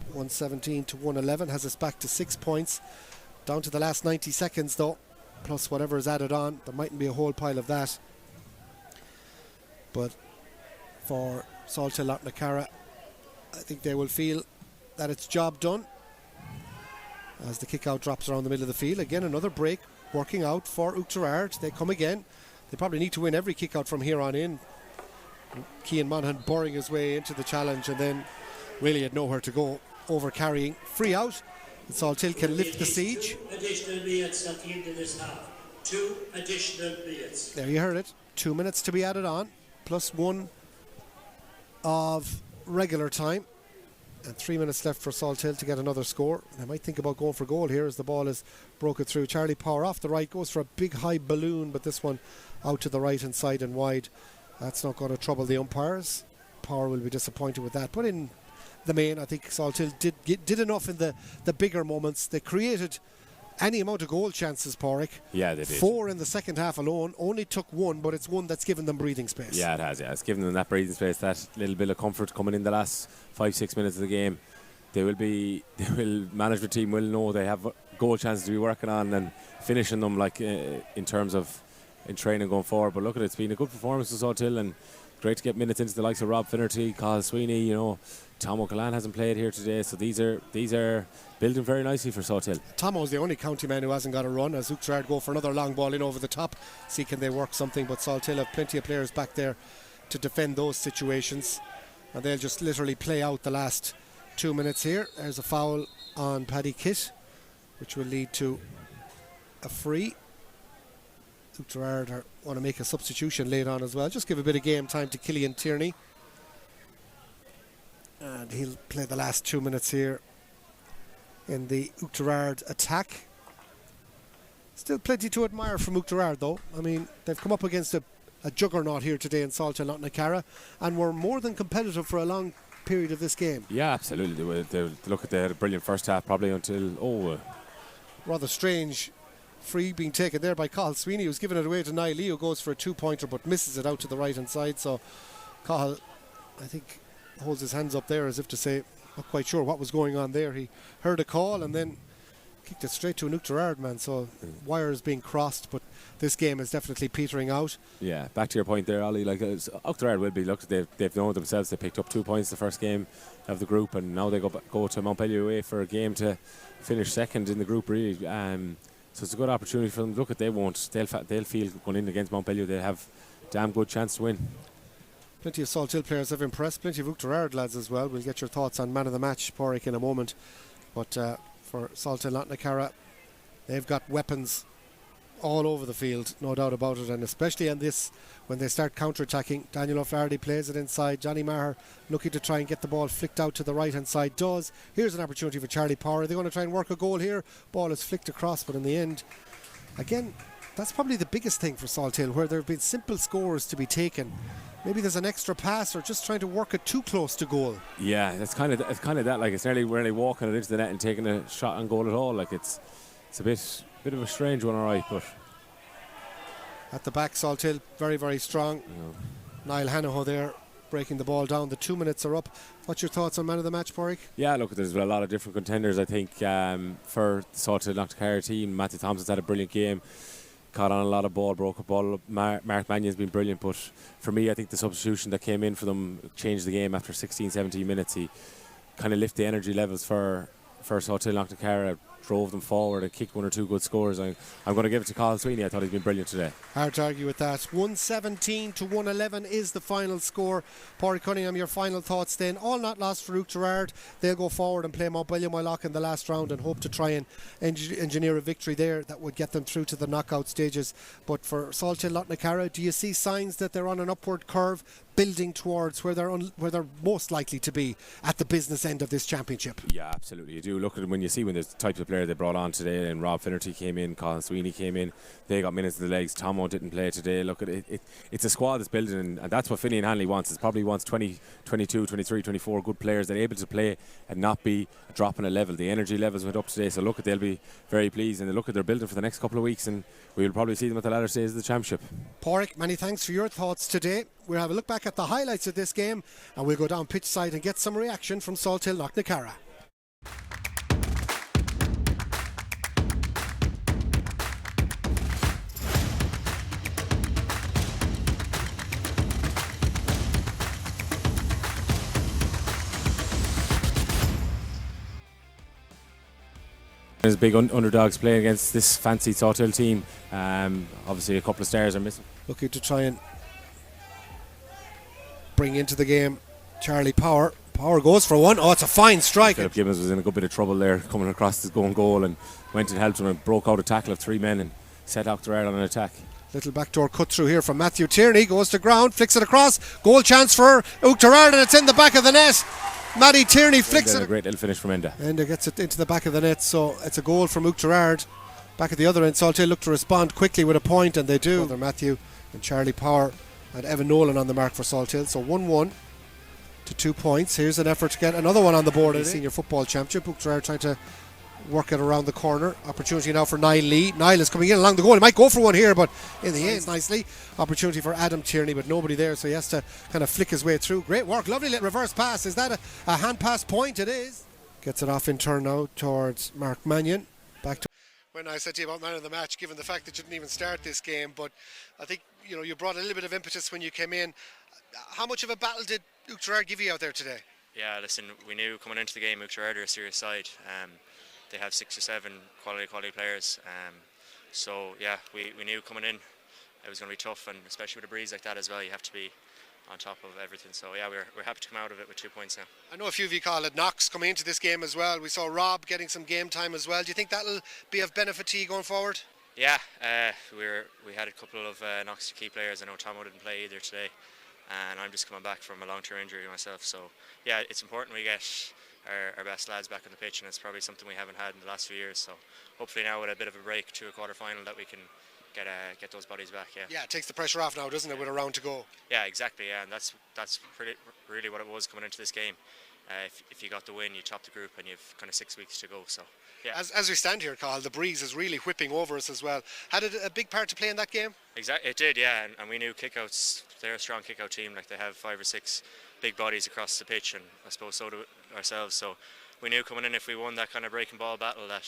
117 to 111 has us back to 6 points. Down to the last 90 seconds though, plus whatever is added on. There mightn't be a whole pile of that. But for Salthill Knocknacarra, I think they will feel that it's job done as the kick out drops around the middle of the field. Again, another break working out for Oughterard. They come again. They probably need to win every kick out from here on in Cian Monaghan boring his way into the challenge and then really had nowhere to go, over carrying. Free out, and Salthill can lift the siege. 2 additional minutes at the end of this half. 2 additional minutes. There you heard it. 2 minutes to be added on, plus 1 of regular time. And 3 minutes left for Salthill to get another score. They might think about going for goal here as the ball is broken through. Charlie Power off the right, goes for a big high balloon, but this one out to the right hand side and wide. That's not going to trouble the umpires. Power will be disappointed with that. But in the main, I think Salthill did enough in the bigger moments. They created any amount of goal chances, Pádraig. Yeah, they did. 4 in the second half alone. Only took 1, but it's one that's given them breathing space. Yeah, it has. Yeah, it's given them that breathing space, that little bit of comfort coming in the last 5-6 minutes of the game. Management team will know they have goal chances to be working on and finishing them, like in terms of in training going forward. But look at it, it's been a good performance for Salthill and great to get minutes into the likes of Rob Finnerty, Cathal Sweeney. Tom O'Callaghan hasn't played here today, so these are building very nicely for Salthill. Tomo's the only county man who hasn't got a run as Oughterard go for another long ball in over the top. See can they work something, but Salthill have plenty of players back there to defend those situations, and they'll just literally play out the last 2 minutes here. There's a foul on Paddy Kitt, which will lead to a free. Oughterard want to make a substitution late on as well. Just give a bit of game time to Killian Tierney. And he'll play the last 2 minutes here in the Oughterard attack. Still plenty to admire from Oughterard though. I mean, they've come up against a juggernaut here today in Salthill, Knocknacarra, and were more than competitive for a long period of this game. Yeah, absolutely. They had a brilliant first half probably until rather strange free being taken there by Cathal Sweeney, who's given it away to Niall Lee, who goes for a 2-pointer but misses it out to the right hand side. So Cathal, I think, holds his hands up there as if to say, not quite sure what was going on there. He heard a call and then kicked it straight to an Oughterard man. So wires being crossed, but this game is definitely petering out. Yeah, back to your point there, Ollie. Like Oughterard will be. Look, they've known themselves. They picked up 2 points the first game of the group, and now they go to Montpellier away for a game to finish second in the group. Really, so it's a good opportunity for them. Look, they'll feel going in against Montpellier they'll have damn good chance to win. Plenty of Salthill players have impressed. Plenty of Oughterard lads as well. We'll get your thoughts on man of the match, Pádraig, in a moment. But for Salthill Knocknacarra, they've got weapons all over the field, no doubt about it, and especially on this when they start counter-attacking. Daniel O'Flaherty plays it inside. Johnny Maher looking to try and get the ball flicked out to the right hand side. Does. Here's an opportunity for Charlie Power. They're going to try and work a goal here. Ball is flicked across, but in the end, again, that's probably the biggest thing for Salthill, where there have been simple scores to be taken. Maybe there's an extra pass or just trying to work it too close to goal. Yeah, it's kind of that. Like we're nearly walking it into the net and taking a shot on goal at all. Like it's a bit of a strange one, all right. But at the back, Salthill very, very strong. Yeah. Niall Hanaho there breaking the ball down. The 2 minutes are up. What's your thoughts on man of the match, Pádraig? Yeah, look, there's a lot of different contenders. I think for the Salthill Knocknacarra team, Matthew Thompson's had a brilliant game. Caught on a lot of ball, broke a ball. Mark Mannion's been brilliant, but for me, I think the substitution that came in for them changed the game after 16-17 minutes. He kind of lifted the energy levels for Salthill Knocknacarra, drove them forward and kicked 1 or 2 good scores. I'm going to give it to Cathal Sweeney. I thought he's been brilliant today. Hard to argue with that. 117 to 111 is the final score. Pádraig Cunningham, your final thoughts then. All not lost for Oughterard. They'll go forward and play Montpellier Moylock in the last round and hope to try and engineer a victory there that would get them through to the knockout stages. But for Salthill Knocknacarra, do you see signs that they're on an upward curve, building towards where they're most likely to be at the business end of this championship? Yeah, absolutely. You do look at it when the types of players they brought on today, and Rob Finnerty came in, Cathal Sweeney came in, they got minutes in the legs. Tomo didn't play today. Look at it, it's a squad that's building, and that's what Finian Hanley wants. It probably wants 20, 22, 23, 24 good players that are able to play and not be dropping a level. The energy levels went up today, so look at, they'll be very pleased, and they look at their building for the next couple of weeks, and we'll probably see them at the latter stages of the championship. Pádraig, many thanks for your thoughts today. We'll have a look back at the highlights of this game, and we'll go down pitch side and get some reaction from Salthill Knocknacarra. There's big underdogs playing against this fancy Salthill team. Obviously a couple of stars are missing. Looking to try and bring into the game Charlie Power. Power goes for one. Oh, it's a fine strike. Philip Gibbons was in a good bit of trouble there, coming across his own goal, and went and helped him and broke out a tackle of 3 men and set Oughterard on an attack. Little backdoor cut through here from Matthew Tierney. Goes to ground, flicks it across. Goal chance for Oughterard, and it's in the back of the net. Matty Tierney flicks it. A great little finish from Enda. Enda gets it into the back of the net, so it's a goal from Oughterard. Back at the other end, Salthill look to respond quickly with a point, and they do. Matthew and Charlie Power and Evan Nolan on the mark for Salthill. So 1-1 to 2 points. Here's an effort to get another one on the board in the Senior Football Championship. Oughterard trying to work it around the corner. Opportunity now for Niall Lee. Niall is coming in along the goal. He might go for one here, but in the end, nicely. Opportunity for Adam Tierney, but nobody there, so he has to kind of flick his way through. Great work. Lovely little reverse pass. Is that a hand pass point? It is. Gets it off in turn now towards Mark Mannion. Back to when I said to you about man of the match, given the fact that you didn't even start this game, but I think you brought a little bit of impetus when you came in. How much of a battle did Oughterard give you out there today? Yeah, listen, we knew coming into the game Oughterard are a serious side. They have 6 or 7 quality players. So yeah, we knew coming in it was going to be tough, and especially with a breeze like that as well, you have to be on top of everything. So yeah, we're happy to come out of it with 2 points now. I know a few of you call it knocks coming into this game as well. We saw Rob getting some game time as well. Do you think that'll be of benefit to you going forward? Yeah, we had a couple of knocks to key players. I know Tomo didn't play either today, and I'm just coming back from a long-term injury myself. So yeah, it's important we get our best lads back on the pitch, and it's probably something we haven't had in the last few years. So hopefully now with a bit of a break to a quarter-final that we can get those bodies back. Yeah, it takes the pressure off now, doesn't it, with a round to go? Yeah, exactly. Yeah, and that's really what it was coming into this game. If you got the win, you top the group, and you've kind of 6 weeks to go. So yeah. As we stand here, Carl, the breeze is really whipping over us as well. Had it a big part to play in that game? Exactly, it did. Yeah, and we knew kickouts. They're a strong kickout team. Like, they have 5 or 6 big bodies across the pitch, and I suppose so do ourselves. So we knew coming in, if we won that kind of breaking ball battle, that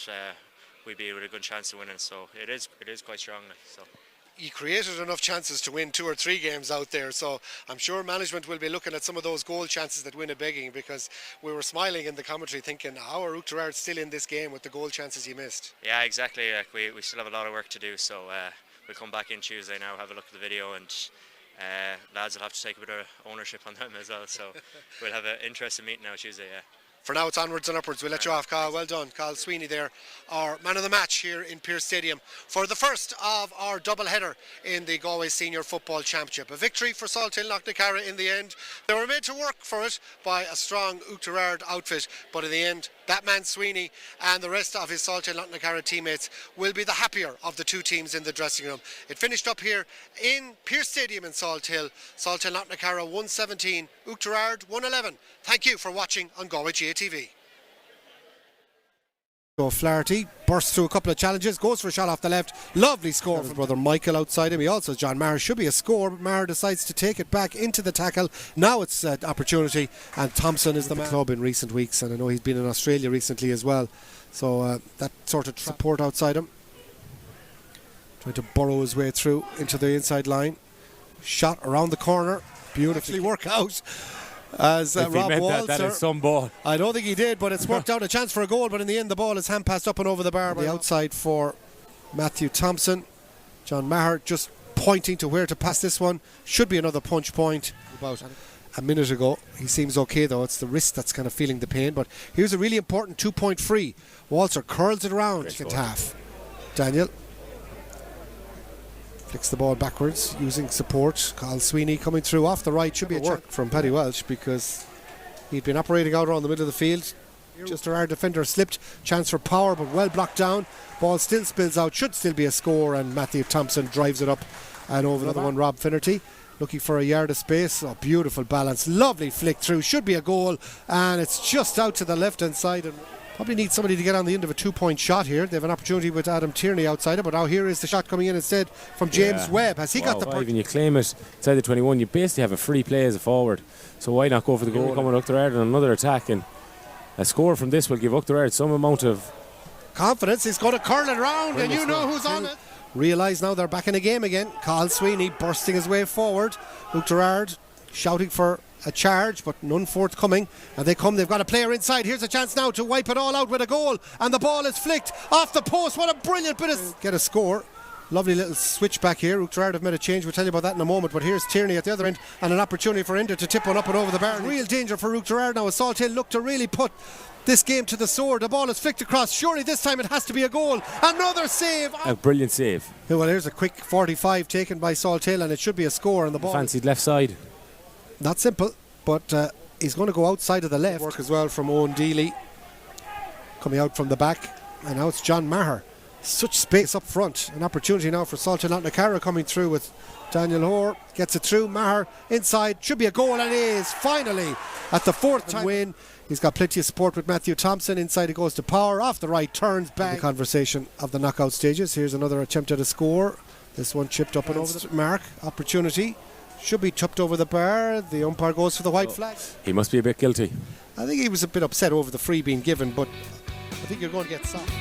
we'd be with a good chance of winning. So it is quite strong. Like, so. You created enough chances to win 2 or 3 games out there, so I'm sure management will be looking at some of those goal chances that win a begging, because we were smiling in the commentary thinking, how are Oughterard still in this game with the goal chances you missed? Yeah, exactly. Like, we still have a lot of work to do, so we'll come back in Tuesday now, have a look at the video, and lads will have to take a bit of ownership on them as well. So we'll have an interesting meeting now Tuesday. Yeah. For now, it's onwards and upwards. We'll let you off, Carl. Well done. Carl Sweeney there, our man of the match here in Pearse Stadium for the first of our double header in the Galway Senior Football Championship. A victory for Salthill Knocknacarra in the end. They were made to work for it by a strong Oughterard outfit, but in the end, that man Sweeney and the rest of his Salthill Knocknacarra teammates will be the happier of the 2 teams in the dressing room. It finished up here in Pearse Stadium in Salthill. Salthill Knocknacarra 117, Oughterard 111. Thank you for watching on Galway GATV. So Flaherty bursts through a couple of challenges, goes for a shot off the left. Lovely score from brother Michael outside him. He also, John Maher, should be a score, but Maher decides to take it back into the tackle. Now it's an opportunity, and Thompson is the man. Club in recent weeks, and I know he's been in Australia recently as well. So that sort of support outside him. Trying to burrow his way through into the inside line. Shot around the corner. Beautifully work out. As Rob Walter, that is some ball. I don't think he did, but it's worked out, a chance for a goal, but in the end the ball is hand passed up and over the bar. The outside for Matthew Thompson. John Maher just pointing to where to pass this one. Should be another punch point. About a minute ago. He seems okay though. It's the wrist that's kind of feeling the pain, but here's a really important 2-point free. Walter curls it around. Second half. Daniel flicks the ball backwards using support. Carl Sweeney coming through off the right. Should be a work from Paddy Welsh, because he'd been operating out around the middle of the field. Just our defender slipped. Chance for Power, but well blocked down. Ball still spills out. Should still be a score, and Matthew Thompson drives it up and over. Another one, Rob Finnerty looking for a yard of space. Oh, beautiful balance. Lovely flick through. Should be a goal, and it's just out to the left hand side. And probably need somebody to get on the end of a 2-point shot here. They have an opportunity with Adam Tierney outside it, but now here is the shot coming in instead from James Webb. Has he got the when you claim it inside the 21, you basically have a free play as a forward. So why not go for the goal? Coming Oughterard on another attack, and a score from this will give Oughterard some amount of confidence. He's going to curl it round, and you know who's on it. Realise now they're back in the game again. Carl Sweeney bursting his way forward. Oughterard shouting for a charge, but none forthcoming, and they come. They've got a player inside. Here's a chance now to wipe it all out with a goal, and the ball is flicked off the post. What a brilliant bit of get a score. Lovely little switch back here. Oughterard have made a change. We'll tell you about that in a moment. But here's Tierney at the other end, and an opportunity for Ender to tip one up and over the bar. Real danger for Oughterard now as Salthill look to really put this game to the sword. The ball is flicked across. Surely this time it has to be a goal. Another save. A brilliant save. Well, here's a quick 45 taken by Salthill, and it should be a score on the ball. Fancied left side. Not simple, but he's going to go outside of the left. Work as well from Owen Deely. Coming out from the back. And now it's John Maher. Such space up front. An opportunity now for Salthill Knocknacarra coming through with Daniel Hoare. Gets it through. Maher inside. Should be a goal, and it is finally at the fourth time win. He's got plenty of support with Matthew Thompson. Inside it goes to Power. Off the right, turns back. The conversation of the knockout stages. Here's another attempt at a score. This one chipped up and over the mark. Opportunity. Should be chopped over the bar. The umpire goes for the white flag. He must be a bit guilty. I think he was a bit upset over the free being given, but I think you're going to get soft.